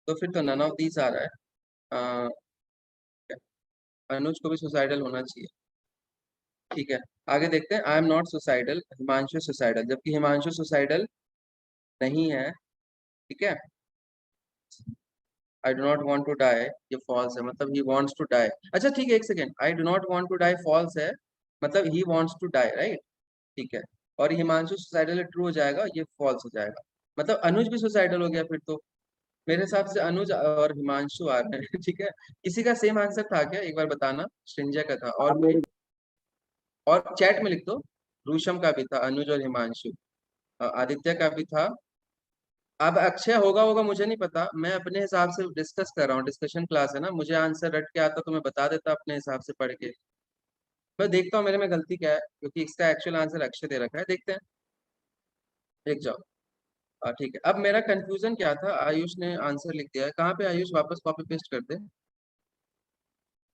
तो फिर तो नन ऑफ दीज आ रहा है। अनुज को भी सुसाइडल होना चाहिए, ठीक है। आगे देखते हैं, I am not suicidal, Himanshu suicidal, जबकि हिमांशु सुसाइडल नहीं है, ठीक है। I do not want to die, ये फॉल्स है, मतलब ही वांट्स टू डाई। अच्छा ठीक है, एक second, I do not want to die false है, मतलब ही वांट्स टू डाई, राइट, ठीक है। और हिमांशु सुसाइडल ट्रू हो जाएगा, ये फॉल्स हो जाएगा, मतलब अनुज भी सुसाइडल हो गया फिर तो। मेरे हिसाब से अनुज और हिमांशु आ रहे हैं ठीक है। किसी का सेम आंसर था क्या, एक बार बताना। संजय का था, और हाँ, कोई? और चैट में लिख दो, रूशम का भी था, अनुज और हिमांशु, आदित्य का भी था। अब अक्षय होगा होगा मुझे नहीं पता, मैं अपने हिसाब से डिस्कस कर रहा हूँ, डिस्कशन क्लास है ना, मुझे आंसर रट के आता तो मैं बता देता अपने हिसाब से पढ़ के। मैं देखता हूँ मेरे में गलती क्या है, क्योंकि इसका एक्चुअल आंसर अक्षय दे रखा है, देखते हैं। देख जाओ, ठीक है। अब मेरा कंफ्यूजन क्या था, आयुष ने आंसर लिख दिया है, कहाँ पे आयुष, वापस कॉपी पेस्ट कर दे।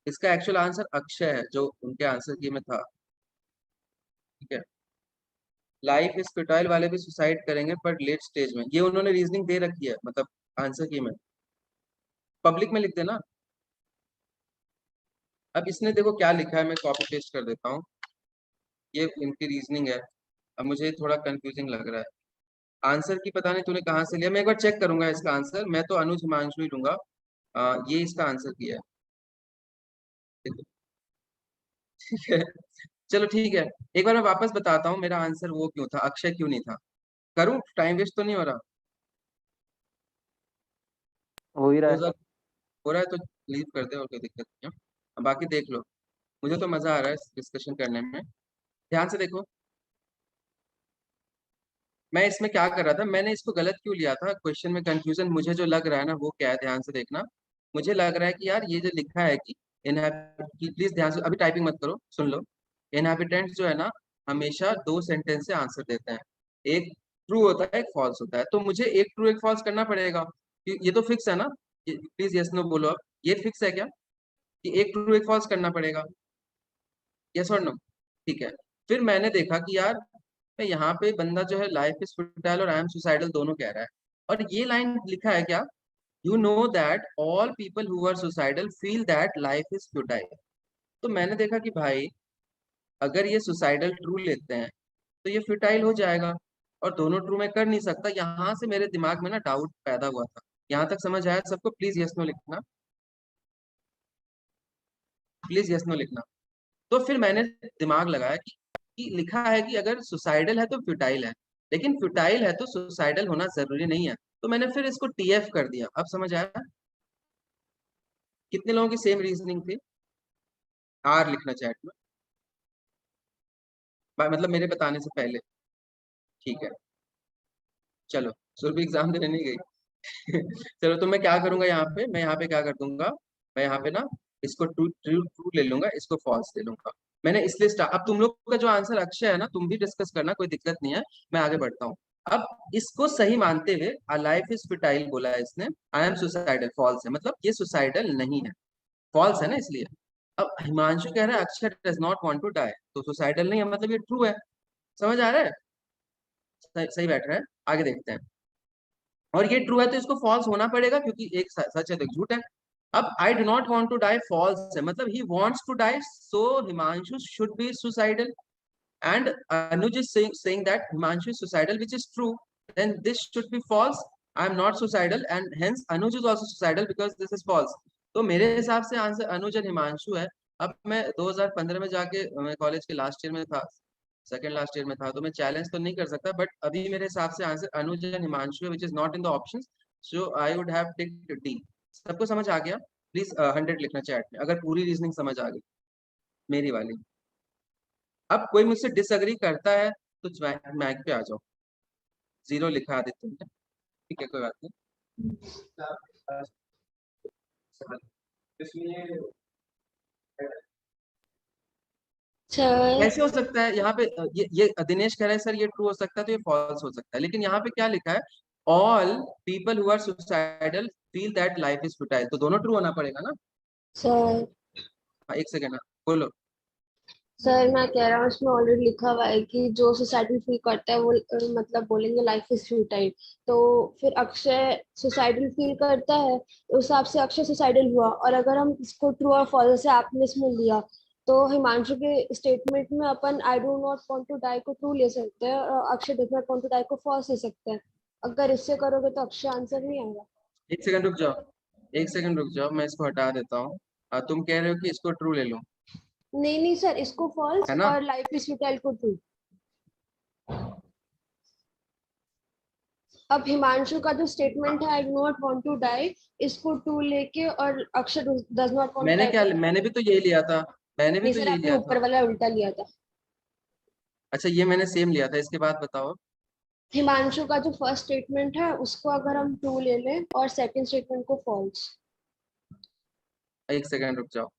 इसका एक्चुअल आंसर अक्षय है, जो उनके आंसर की में था, ठीक है। लाइफ इज फ्यूटाइल वाले भी सुसाइड करेंगे पर लेट स्टेज में, ये उन्होंने रीजनिंग दे रखी है, मतलब आंसर की में, पब्लिक में लिख देना। अब इसने देखो क्या लिखा है, मैं कॉपी पेस्ट कर देता हूँ, ये इनकी रीजनिंग है। अब मुझे थोड़ा कंफ्यूजिंग लग रहा है, आंसर की पता नहीं तूने कहाँ से लिया, मैं एक बार चेक करूंगा इसका आंसर, मैं तो अनुज हिमांशु ही लूंगा। ये इसका आंसर किया है, ठीक है। चलो ठीक है, एक बार मैं वापस बताता हूँ मेरा आंसर वो क्यों था, अक्षय क्यों नहीं था। करूँ, टाइम वेस्ट तो नहीं हो रहा? हो ही रहा तो है। जब हो रहा है तो लीव कर दे, और कोई दिक्कत नहीं है। अब बाकी देख लो, मुझे तो मजा आ रहा है डिस्कशन करने में। ध्यान से देखो, मैं इसमें क्या कर रहा था, मैंने इसको गलत क्यों लिया था, क्वेश्चन में कंफ्यूजन मुझे जो लग रहा है ना, वो क्या है, ध्यान से देखना। मुझे लग रहा है कि यार ये जो लिखा है कि प्लीज ध्यान से, अभी टाइपिंग मत करो, सुन लो। इनहेबिटेंट्स जो है ना, हमेशा दो सेंटेंस से आंसर देते हैं, एक ट्रू होता है, एक फॉल्स होता है, तो मुझे एक ट्रू एक फॉल्स करना पड़ेगा। ये तो फिक्स है ना, प्लीज यस नो बोलो अब, ये फिक्स है क्या कि एक ट्रू एक फॉल्स करना पड़ेगा? यस और नो, ठीक है। फिर मैंने देखा कि यार मैं यहाँ पे बंदा जो है लाइफ इज फुटाइल और आई एम सुसाइडल दोनों कह रहा है, और ये लाइन लिखा है क्या, you know that all people who are suicidal feel that life is futile. तो मैंने देखा कि भाई अगर ये सुसाइडल ट्रू लेते हैं तो ये फ्यूटाइल हो जाएगा, और दोनों ट्रू में कर नहीं सकता, यहाँ से मेरे दिमाग में ना डाउट पैदा हुआ था। यहाँ तक समझ आया सबको? प्लीज यस नो लिखना, प्लीज यस नो लिखना। तो फिर मैंने दिमाग लगाया कि लिखा है कि अगर सुसाइडल है तो फ्यूटाइल है, लेकिन फ्यूटाइल है तो सुसाइडल होना जरूरी नहीं है। तो मैंने फिर इसको टीएफ कर दिया। अब समझ आया? कितने लोगों की सेम रीजनिंग थी? आर लिखना चैट में, मतलब मेरे बताने से पहले। ठीक है, चलो सुरभि एग्जाम देने नहीं गई। चलो तो मैं क्या करूंगा यहाँ पे, मैं यहाँ पे क्या कर दूंगा, मैं यहाँ पे ना इसको ट्रू ट्रू ट्रू ले लूंगा, इसको फॉल्स ले लूंगा। मैंने इसलिए अब तुम लोग का जो आंसर अक्षय है ना, तुम भी डिस्कस करना, कोई दिक्कत नहीं है, मैं आगे बढ़ता हूँ। अब इसको सही मानते हुए अ लाइफ इज फर्टाइल बोला है इसने, आई एम सुसाइडल फॉल्स है, मतलब ये सुसाइडल नहीं है, फॉल्स है ना इसलिए। अब हिमांशु कह रहा है Akshay does not want to die, तो सुसाइडल नहीं है, मतलब ये ट्रू है। समझ आ रहा है? सही बैठ रहा है। आगे देखते हैं। और ये ट्रू है तो इसको फॉल्स होना पड़ेगा, क्योंकि एक सच है तो एक झूठ है। अब I do not want to die false है, मतलब ही wants to die, so Himanshu should be suicidal, and Anuj is saying that Himanshu is suicidal, which is true. Then this should be false. I am not suicidal, and hence Anuj is also suicidal because this is false. तो मेरे हिसाब से answer अनुज और हिमांशु है। अब मैं 2015 में जाके, मैं कॉलेज के लास्ट ईयर में था, सेकंड लास्ट ईयर में था, तो मैं चैलेंज तो नहीं कर सकता, बट अभी मेरे हिसाब से आंसर अनुज और हिमांशु है, which is not in the options, so I would have ticked D. सबको समझ आ गया? प्लीज 100 लिखना चैट में अगर पूरी रीजनिंग समझ आ गई मेरी वाली। अब कोई मुझसे डिसएग्री करता है तो मैक पे आ जाओ। 0 लिखा आदित्य ने, ठीक है, कोई बात नहीं। सर कैसे हो सकता है यहाँ पे, ये दिनेश कह रहा है सर ये ट्रू हो सकता है तो ये फॉल्स हो सकता है, लेकिन यहाँ पे क्या लिखा है, all people who are suicidal feel that life is futile, तो दोनों ट्रू होना पड़ेगा ना। सर एक सेकेंड बोलो। सर मैं कह रहा हूँ इसमें ऑलरेडी लिखा हुआ है कि जो सुसाइडल फील करता है वो मतलब बोलेंगे लाइफ इज फ्यूटाइल। तो फिर अक्षय सुसाइडल फील करता है तो उस हिसाब से अक्षय सुसाइडल हुआ। और अगर हम इसको ट्रू और फॉल्स से आपने इसमें लिया तो हिमांशु के स्टेटमेंट में अपन I do not want to die को ट्रू ले सकते हैं और Akshay does not want to die को फॉल्स ले सकते हैं। अगर इससे करोगे तो अक्षय आंसर नहीं आएगा। एक सेकंड रुक जाओ, एक सेकंड रुक जाओ, मैं इसको हटा देता हूँ। तुम कह रहे हो कि इसको ट्रू ले लो, नहीं नहीं सर, इसको फॉल्स है ना? और लाइफ इज फ्यूटाइल को ट्रू। अब हिमांशु का जो स्टेटमेंट है I do not want to die, इसको ट्रू लेके और अक्षय डज नॉट वांट मैंने टू क्या, डाई। मैंने भी तो यही लिया था, मैंने भी नहीं तो सर, यही आपने लिया ऊपर था। वाला उल्टा लिया था। अच्छा ये मैंने सेम लिया था, इसके बाद बताओ। हिमांशु का जो फर्स्ट स्टेटमेंट है उसको अगर हम ट्रू ले लें और सेकंड स्टेटमेंट को फॉल्स। एक सेकंड रुक जाओ।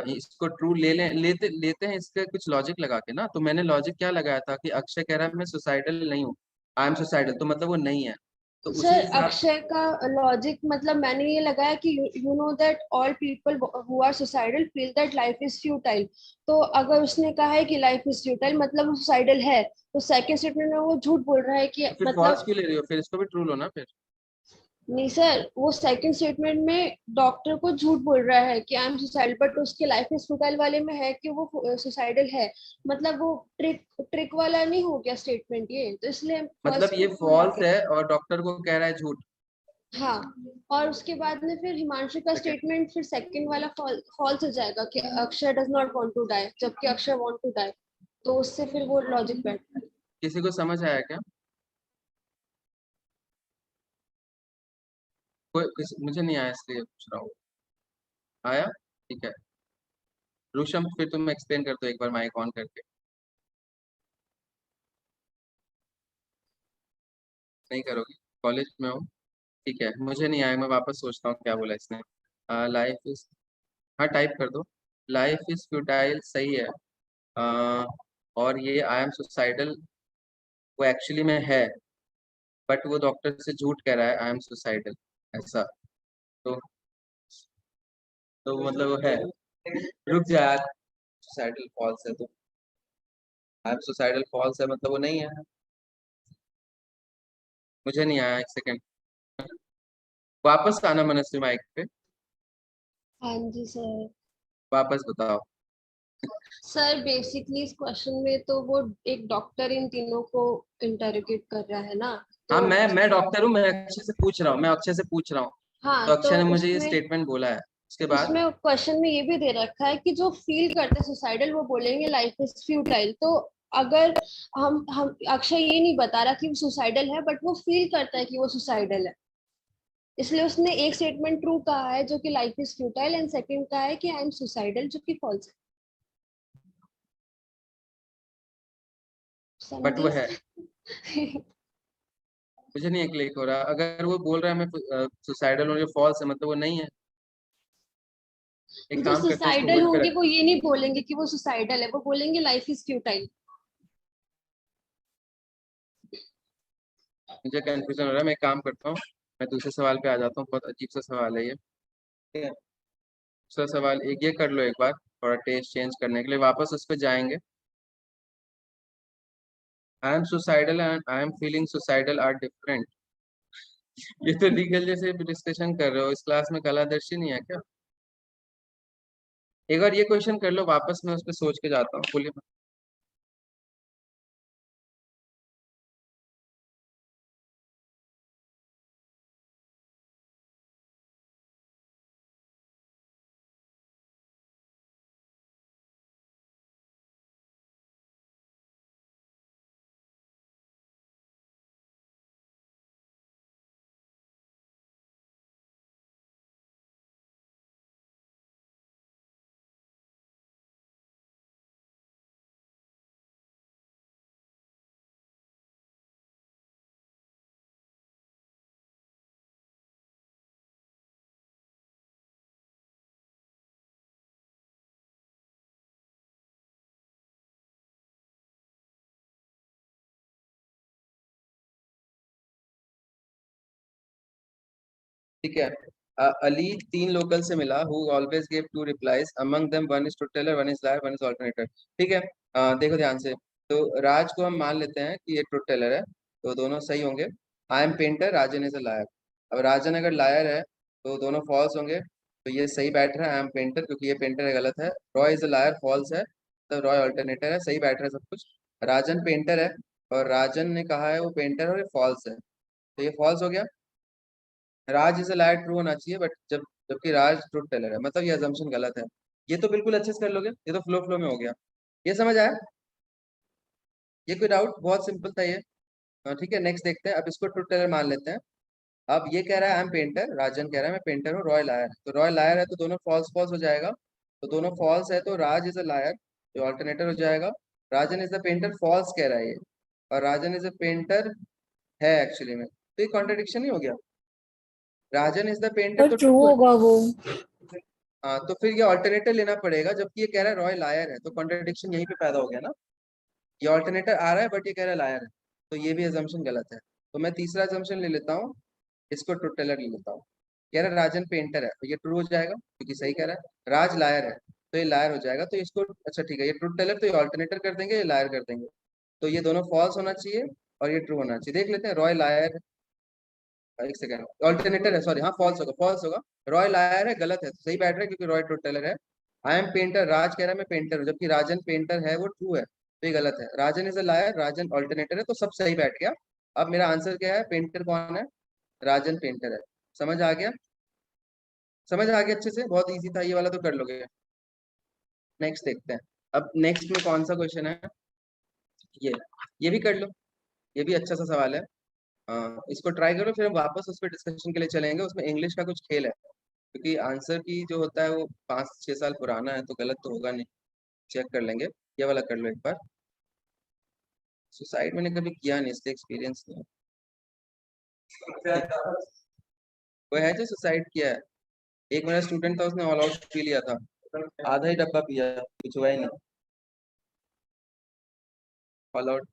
इसको ट्रू लेते हैं, इसका कुछ लॉजिक लगा के ना। तो मैंने लॉजिक क्या लगाया था कि अक्षय कह रहा है मैं सुसाइडल नहीं हूँ, आई एम सुसाइडल, तो मतलब वो नहीं है, तो उसी सर हिसाब। अक्षय का लॉजिक मतलब मैंने ये लगाया कि you know that all people who are suicidal feel that life is futile. तो अगर उसने कहा है कि लाइफ इज फ्यूटाइल मतलब वो सुसाइडल है, तो सेकंड स्टेटमेंट में वो झूठ बोल रहा है कि फिर मतलब। फॉल्स क्यों ले रही हो? फिर इसको भी ट्रू लो ना फिर। नहीं सर, वो सेकंड स्टेटमेंट में डॉक्टर को झूठ बोल रहा है कि आई एम सुसाइडल, बट उसके लाइफ इज फ्यूटाइल वाले में है कि वो सुसाइडल है। मतलब वो ट्रिक वाला नहीं हो गया स्टेटमेंट ये, तो इसलिए मतलब first ये को फॉल्स लेके- है और डॉक्टर को कह रहा है झूठ। हाँ। और उसके बाद में फिर हिमांशु का स्टेटमेंट फिर सेकंड वाला फॉल्स हो जाएगा कि Akshay does not want to die, जबकि अक्षय वांट टू डाई। तो उससे फिर वो लॉजिक बैठता है। किसी को समझ आया क्या? मुझे नहीं आया इसलिए पूछ रहा हूँ। आया? ठीक है। रुशम फिर तुम एक्सप्लेन कर दो एक बार माइक ऑन करके। नहीं करोगी? कॉलेज में हो? ठीक है, मुझे नहीं आया, मैं वापस सोचता हूँ क्या बोला इसने। लाइफ इज, हाँ टाइप कर दो, लाइफ इज फ्यूटाइल सही है। और ये आई एम सुसाइडल वो एक्चुअली में है, बट वो डॉक्टर से झूठ कह रहा है आई एम सुसाइडल, ऐसा। तो मतलब वो है। रुक जा यार, सुसाइडल फॉल्स है तो आई एम सुसाइडल फॉल्स है, मतलब वो नहीं है। मुझे नहीं आया, एक सेकंड। वापस आना मनस्वी माइक पे, हाँ जी सर। वापस बताओ। सर बेसिकली इस क्वेश्चन में तो वो एक डॉक्टर इन तीनों को इंटरोगेट कर रहा है ना। तो हाँ मैं डॉक्टर हूँ, मैं अक्षय से पूछ रहा हूँ, मैं अक्षय से पूछ रहा हूँ। हाँ, तो अक्षय ने मुझे ये उसमें स्टेटमेंट बोला है, उसके बाद उसमें क्वेश्चन में ये भी दे रखा है कि जो फील करते हैं सुसाइडल वो बोलेंगे लाइफ इज फ्यूटाइल। तो अगर हम अक्षय ये नहीं बता रहा कि वो सुसाइडल है, बट वो फील करता है कि वो सुसाइडल है, इसलिए उसने एक स्टेटमेंट ट्रू कहा है जो कि life is futile, and second कहा है कि आई एम सुसाइडल, जो कि फॉल्स है। बट वो है, समझे? मुझे नहीं क्लिक हो रहा। अगर वो बोल रहा है मैं सुसाइडल हूँ, फॉल्स है, मतलब वो नहीं है। एक जो काम करते हैं, इसको सुसाइडल होल्ड पे होंगे रख। वो ये नहीं बोलेंगे कि वो सुसाइडल है, वो बोलेंगे लाइफ इज फ्यूटाइल। मुझे कंफ्यूजन हो रहा है, मैं एक काम करता हूँ, मैं दूसरे सवाल पे आ जाता हूँ। बहुत अजीब सा सवाल है ये, ठीक है। दूसरा सवाल एक ये कर लो एक बार, थोड़ा टेस्ट चेंज करने के लिए वापस उस पर जाएंगे। I am suicidal and I am feeling suicidal are different. ये तो लीगल जैसे डिस्कशन कर रहे हो, इस क्लास में कलादर्शी नहीं है क्या? एक बार ये क्वेश्चन कर लो वापस, मैं उस पर सोच के जाता हूँ, बोलिए। ठीक है। अली 3 लोकल से मिला who always give 2 replies, among them one is truth teller, one is liar, one is alternator. ठीक है। देखो ध्यान से, तो राज को हम मान लेते हैं कि ये ट्रूथ टेलर है, तो दोनों सही होंगे। I am painter, Rajan is a lawyer. अब राजन अगर लायर है तो दोनों फॉल्स होंगे, तो ये सही बैठ रहा है, आई एम पेंटर, क्योंकि ये पेंटर है, गलत है। Roy is a liar, false है, तो रॉय अल्टरनेटर है, सही बैठ रहा है सब कुछ। राजन पेंटर है, और राजन ने कहा है वो पेंटर है, और ये फॉल्स है, तो ये फॉल्स हो गया। राज इज लायर ट्रू होना चाहिए, बट जबकि राज ट्रूथ टेलर है, मतलब ये अजम्पशन गलत है। ये तो बिल्कुल अच्छे से कर लोगे, ये तो फ्लो फ्लो में हो गया। ये समझ आया? ये कोई डाउट? बहुत सिंपल था ये। ठीक है, नेक्स्ट देखते हैं। अब इसको ट्रूथ टेलर मान लेते हैं। अब ये कह रहा है आई एम पेंटर, राजन कह रहा है मैं पेंटर हूँ, रॉय लायर है, तो रॉय लायर है तो दोनों फॉल्स फॉल्स हो जाएगा। तो दोनों फॉल्स है तो राज इज अ लायर, जो ऑल्टरनेटर हो जाएगा। राजन इज द पेंटर, फॉल्स कह रहा है ये, और राजन इज अ पेंटर है एक्चुअली में, तो ये कॉन्ट्रडिक्शन ही हो गया। राजन इज द पेंटर तो ट्रू ट्रू है। होगा वो। हाँ, तो फिर ये ऑल्टरनेटर लेना पड़ेगा, जबकि ये कह रहा है रॉय लायर है, तो कॉन्ट्रडिक्शन यहीं पे पैदा हो गया ना। ये ऑल्टरनेटर आ रहा है बट ये कह रहा है लायर है, तो ये भी अजम्पशन गलत है। तो मैं तीसरा अजम्पशन ले लेता हूँ, इसको ट्रूथ टेलर ले लेता हूँ। कह रहा है राजन पेंटर है, तो ये ट्रू हो जाएगा क्योंकि सही कह रहा है। राज लायर है, तो ये लायर हो जाएगा, तो इसको अच्छा ठीक है, ये ट्रूथ टेलर, तो ये ऑल्टरनेटर कर देंगे, ये लायर कर देंगे, तो ये दोनों फॉल्स होना चाहिए और ये ट्रू होना चाहिए। देख लेते हैं, रॉय लायर, एक सेकंड, ऑल्टरनेटर है, सॉरी, हाँ फॉल्स होगा, फॉल्स होगा। रॉय लायर है, गलत है, तो सही बैठ रहा है क्योंकि रॉय ट्रूथ टेलर है। आई एम पेंटर, राज कह रहा है मैं पेंटर हूँ, जबकि राजन पेंटर है, वो ट्रू है, तो ये गलत है। Rajan is a liar, Rajan alternator है, तो सब सही बैठ गया। अब मेरा आंसर क्या है? पेंटर कौन है? राजन पेंटर है। समझ आ गया? समझ आ गया अच्छे से? बहुत इजी था ये वाला, तो कर लोगे। नेक्स्ट देखते हैं। अब नेक्स्ट में कौन सा क्वेश्चन है? ये भी कर लो, ये भी अच्छा सा सवाल है। इसको ट्राई करो, फिर हम वापस उस पर डिस्कशन के लिए चलेंगे। उसमें इंग्लिश का कुछ खेल है, क्योंकि आंसर की जो होता है वो 5-6 साल पुराना है, तो गलत तो होगा नहीं, चेक कर लेंगे। ये वाला कर लो एक बार। सुसाइड मैंने कभी किया नहीं, इसलिए एक्सपीरियंस नहीं है। वो है जो सुसाइड किया है, एक मेरा स्टूडेंट था, उसने ऑल आउट पी लिया था, आधा ही डब्बा पिया, कुछ हुआ ही नहीं। ऑल आउट,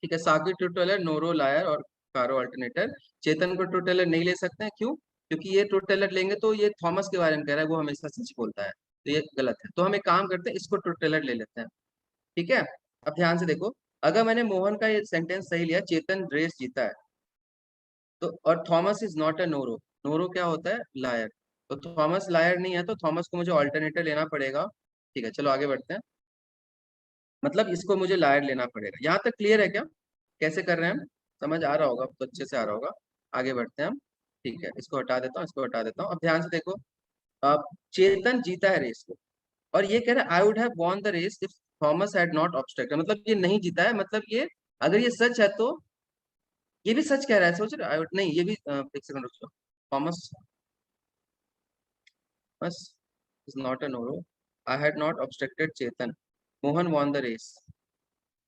ठीक है। साकी ट्रू टेलर, नोरो लायर और कारो अल्टरनेटर। चेतन को ट्रू टेलर नहीं ले सकते हैं, क्यों? क्योंकि ये ट्रू टेलर लेंगे तो ये थॉमस के बारे में कह रहा है, वो हमेशा सच बोलता है, तो ये गलत है। तो हम एक काम करते हैं, इसको ट्रू टेलर ले लेते हैं, ठीक है। अब ध्यान से देखो, अगर मैंने मोहन का ये सेंटेंस सही लिया, चेतन रेस जीता है, तो और Thomas is not a noro, noro क्या होता है? लायर। तो थॉमस लायर नहीं है, तो थॉमस को मुझे ऑल्टरनेटर लेना पड़ेगा। ठीक है, चलो आगे बढ़ते हैं। मतलब इसको मुझे लायर लेना पड़ेगा। यहाँ तक क्लियर है क्या? कैसे कर रहे हैं हम? समझ आ रहा होगा, अब तो अच्छे से आ रहा होगा। आगे बढ़ते हैं हम। ठीक है, इसको हटा देता हूँ, इसको हटा देता हूँ। अब ध्यान से देखो, अब चेतन जीता है रेस को, और ये कह रहा है I would have won the race if Thomas had not obstructed, मतलब ये नहीं जीता है, मतलब ये अगर ये सच है तो ये भी सच कह रहा है, सोच रहे आई वुड नहीं, ये भी एक सेकंड रुको, थॉमस बस इज नॉट एन ओरो, I had not obstructed Chetan, Mohan won the race.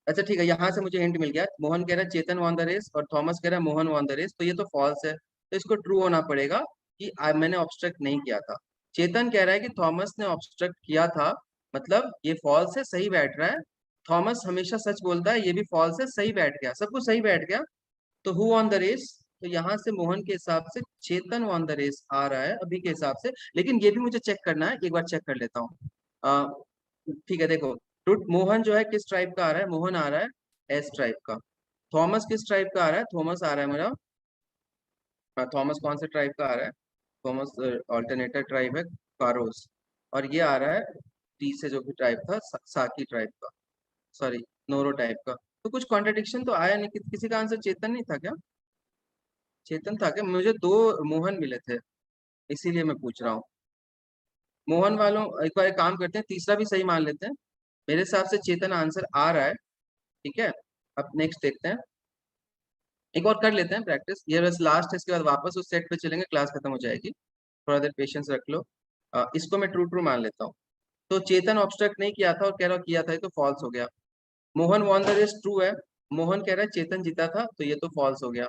अच्छा ठीक है, यहाँ से मुझे हिंट मिल गया, मोहन कह रहा है चेतन वॉन द रेस और थॉमस कह रहा है मोहन वॉन द रेस, तो ये तो फॉल्स है, तो इसको ट्रू होना पड़ेगा कि मैंने ऑब्स्ट्रक्ट नहीं किया था। चेतन कह रहा है कि थॉमस ने ऑब्स्ट्रक्ट किया था, मतलब ये फॉल्स है, सही बैठ रहा है। थॉमस हमेशा सच बोलता है, ये भी फॉल्स है, सही बैठ गया, सब कुछ सही बैठ गया। तो हु ऑन द रेस, तो यहाँ से मोहन के हिसाब से चेतन ऑन द रेस आ रहा है अभी के हिसाब से, लेकिन ये भी मुझे चेक करना है, एक बार चेक कर लेता हूँ। ठीक है, देखो मोहन जो है किस ट्राइब का आ रहा है, मोहन आ रहा है एस ट्राइब का। थॉमस किस ट्राइब का आ रहा है, थॉमस आ रहा है मेरा, थॉमस कौन से ट्राइब का आ रहा है, थॉमस ऑल्टरनेटर ट्राइब है, कारोस। और ये आ रहा है टी से जो भी ट्राइब था, साकी ट्राइब का, सॉरी नोरो टाइप का। तो कुछ कॉन्ट्रडिक्शन तो आया नहीं, किसी का आंसर चेतन नहीं था क्या, चेतन था क्या? मुझे दो मोहन मिले थे, इसीलिए मैं पूछ रहा हूँ। मोहन वालों एक बार एक काम करते हैं, तीसरा भी सही मान लेते हैं, मेरे हिसाब से चेतन आंसर आ रहा है, ठीक है। अब नेक्स्ट देखते हैं, एक और कर लेते हैं प्रैक्टिस, ये बस लास्ट है, इसके बाद वापस उस सेट पे चलेंगे, क्लास खत्म हो जाएगी, थोड़ा देर पेशेंस रख लो। इसको मैं ट्रू ट्रू मान लेता हूँ। तो चेतन ऑब्स्ट्रक्ट नहीं किया था और कह रहा किया था, ये तो फॉल्स हो गया। Mohan won the race true है, मोहन कह रहा है चेतन जीता था, तो ये तो फॉल्स हो गया,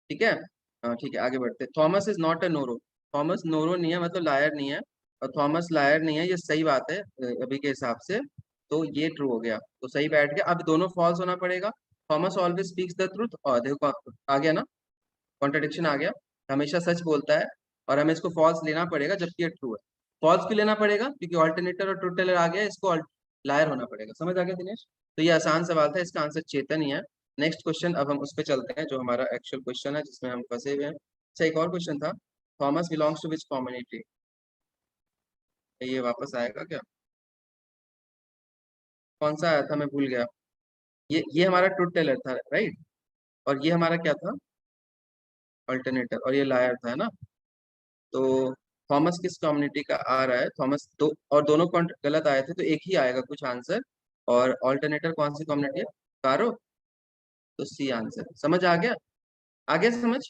ठीक है। ठीक है, आगे बढ़ते हैं। Thomas is not a noro, Thomas noro नहीं है, मतलब लायर नहीं है, और थॉमस लायर नहीं है, ये सही बात है अभी के हिसाब से, तो ये ट्रू हो गया, तो सही बैठ गया। अब दोनों फॉल्स होना पड़ेगा। Thomas always speaks the truth, और देखो आ गया ना, कॉन्ट्रडिक्शन आ गया, हमेशा सच बोलता है, और हमें इसको फॉल्स लेना पड़ेगा जबकि ये ट्रू है। फॉल्स क्यों लेना पड़ेगा, क्योंकि ऑल्टरनेटर और ट्रूथ टेलर आ गया, इसको लायर होना पड़ेगा। समझ आ गया दिनेश? तो ये आसान सवाल था, इसका आंसर चेतन ही है। नेक्स्ट क्वेश्चन, अब हम उस पर चलते हैं जो हमारा एक्चुअल क्वेश्चन है, जिसमें हम फंसे हुए हैं। अच्छा, एक और क्वेश्चन था, Thomas belongs to which community, ये वापस आएगा क्या, कौन सा आया था मैं भूल गया। ये हमारा ट्रूथ टेलर था, राइट, और ये हमारा क्या था, अल्टरनेटर, और ये लायर था, है ना। तो थॉमस किस कम्युनिटी का आ रहा है, थॉमस दो, और दोनों गलत आए थे, तो एक ही आएगा कुछ आंसर, और ऑल्टरनेटर कौन सी कम्युनिटी है, कारो, तो सी आंसर। समझ आ गया, आ गया समझ?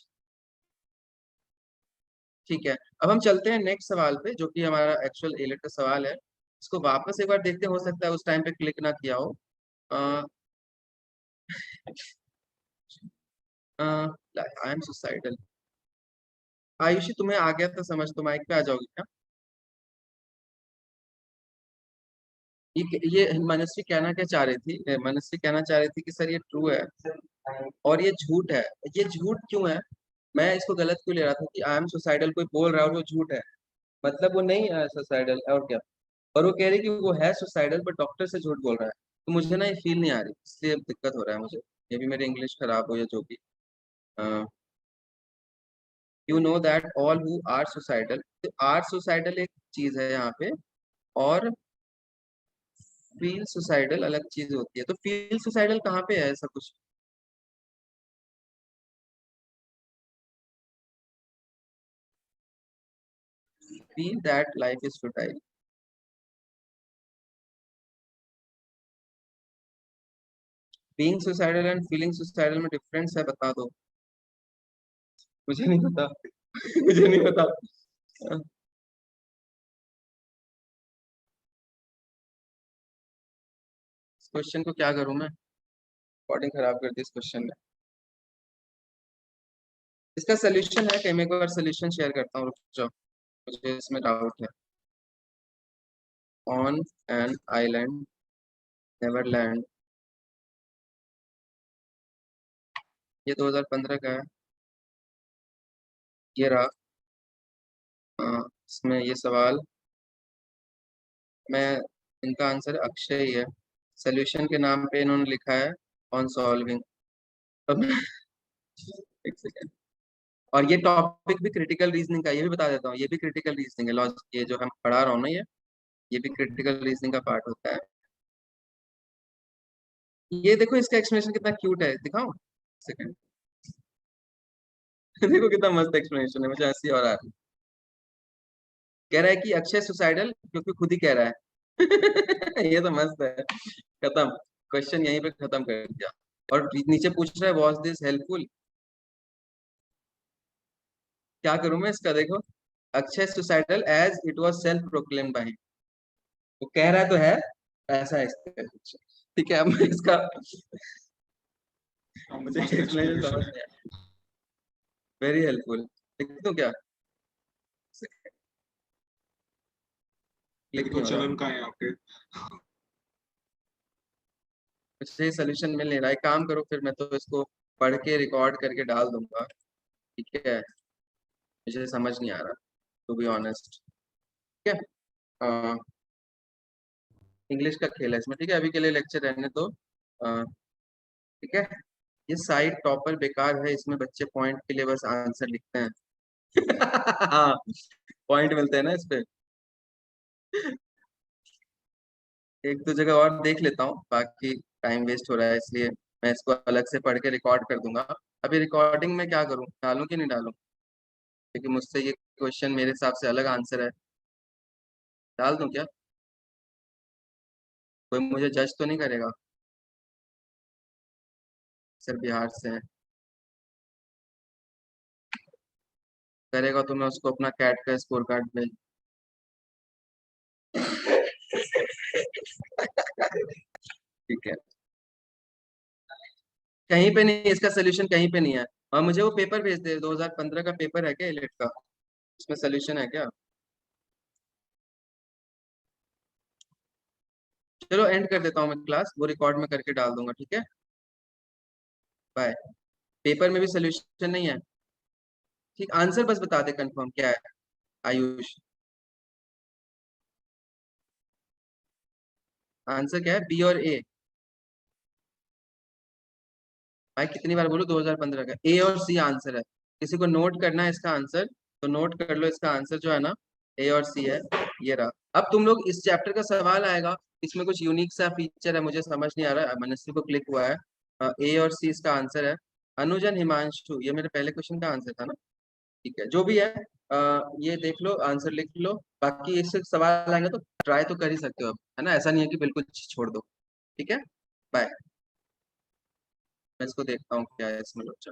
ठीक है, अब हम चलते हैं नेक्स्ट सवाल पे, जो कि हमारा एक्चुअल एलेट का सवाल है। इसको वापस एक बार देखते हैं, हो सकता है उस टाइम पे क्लिक ना किया हो। आई एम सुसाइडल, आयुषी तुम्हें आ गया था समझ, तो माइक पे आ जाओगी क्या? ये मनस्वी कहना क्या चाह रही थी, मनस्वी कहना चाह रही थी कि सर ये ट्रू है और ये झूठ है। ये झूठ क्यों है, मैं इसको गलत क्यों ले रहा था कि आई एम सुसाइडल, कोई बोल रहा है और वो झूठ है, मतलब वो नहीं है सुसाइडल, और क्या। और वो कह रही कि वो है सुसाइडल, पर डॉक्टर से झूठ बोल रहा है, तो मुझे ना ये फील नहीं आ रही, इसलिए दिक्कत हो रहा है मुझे। ये भी मेरी इंग्लिश खराब हो या जो भी। You know that all who are suicidal, तो आर सुसाइडल एक चीज है यहाँ पे, और फील सुसाइडल अलग चीज होती है। तो फील सुसाइडल कहाँ पे है ऐसा कुछ, feel that life is futile, being suicidal and feeling suicidal में डिफरेंस है, बता दो, मुझे नहीं पता। मुझे नहीं पता। इस क्वेश्चन को क्या करूं मैं, रिकॉर्डिंग खराब कर दी इस क्वेश्चन ने। इसका सोल्यूशन है कि मैं एक बार सोल्यूशन शेयर करता हूँ, रुक जाओ, मुझे इसमें डाउट है। ऑन एन आइलैंड नेवरलैंड, ये 2015 का है, ये रहा। इसमें ये सवाल, मैं इनका आंसर अक्षय ही है, सोल्यूशन के नाम पे इन्होंने लिखा है ऑन सॉल्विंग। अब एक सेकेंड, और ये टॉपिक भी क्रिटिकल रीजनिंग का, ये भी बता देता हूँ, ये भी क्रिटिकल रीजनिंग है, लॉजिक, ये जो हम पढ़ा रहा हूँ ना, ये भी क्रिटिकल रीजनिंग का पार्ट होता है। ये देखो इसका एक्सप्लेनेशन कितना क्यूट है, दिखाऊं सेकंड। देखो कितना मस्त एक्सप्लेनेशन है, मुझे हंसी और आ रही है। कह रहा है कि अक्षय सुसाइडल क्योंकि खुद ही कह रहा है ये तो मस्त है, खत्म, क्वेश्चन यहीं पे खत्म कर दिया। और नीचे पूछ रहा है वॉज दिस हेल्पफुल, क्या करूं मैं इसका, देखो Akshay suicidal as it was self proclaimed by, वो कह रहा तो है, ऐसा है इसका कुछ। ठीक है, अब मैं इसका मुझे explanation समझ नहीं आया, वेरी हेल्पफुल, लिख दूं क्या, लिख तो नहीं हो रहा, चलन का है यहाँ पे। मुझे सोल्यूशन मिल नहीं रहा है, काम करो फिर मैं तो इसको पढ़ के रिकॉर्ड करके डाल दूंगा, ठीक है, मुझे समझ नहीं आ रहा टू बी ऑनेस्ट, ठीक है, इंग्लिश का खेल है इसमें, ठीक है, अभी के लिए लेक्चर रहने दो, ठीक है। ये साइड टॉपर बेकार है, इसमें बच्चे पॉइंट के लिए बस आंसर लिखते हैं। हाँ, पॉइंट मिलते हैं ना इस पे, एक दो जगह और देख लेता हूँ, बाकी टाइम वेस्ट हो रहा है, इसलिए मैं इसको अलग से पढ़ के रिकॉर्ड कर दूंगा। अभी रिकॉर्डिंग में क्या करूँ, डालूं कि नहीं डालूं, क्योंकि मुझसे ये क्वेश्चन मेरे हिसाब से अलग आंसर है, डाल दूं क्या, कोई मुझे जज तो नहीं करेगा, सर बिहार से है, करेगा तो मैं उसको अपना कैट का स्कोर कार्ड भेज ठीक है, कहीं पे नहीं, इसका सोल्यूशन कहीं पे नहीं है, और मुझे वो पेपर भेज दे, 2015 का पेपर है क्या इलेक्ट का, उसमें सोल्यूशन है क्या। चलो एंड कर देता हूँ मैं क्लास, वो रिकॉर्ड में करके डाल दूंगा, ठीक है, बाय। पेपर में भी सोल्यूशन नहीं है, ठीक, आंसर बस बता दे कंफर्म क्या है आयुष, आंसर क्या है, बी और ए, भाई कितनी बार बोलूं, 2015 का ए और सी आंसर है, किसी को नोट करना है इसका आंसर तो नोट कर लो, इसका आंसर जो है ना ए और सी है, ये रहा। अब तुम लोग इस चैप्टर का सवाल आएगा, इसमें कुछ यूनिक सा फीचर है, मुझे समझ नहीं आ रहा है, मनस्वी को क्लिक हुआ है, ए और सी इसका आंसर है, अनुजन हिमांशु, ये मेरे पहले क्वेश्चन का आंसर था ना, ठीक है, जो भी है, ये देख लो, आंसर लिख लो, बाकी इससे सवाल आएंगे तो ट्राई तो कर ही सकते हो अब, है ना, ऐसा नहीं है कि बिल्कुल छोड़ दो, ठीक है, बाय। मैं इसको देखता हूँ क्या है इसमें बच्चा।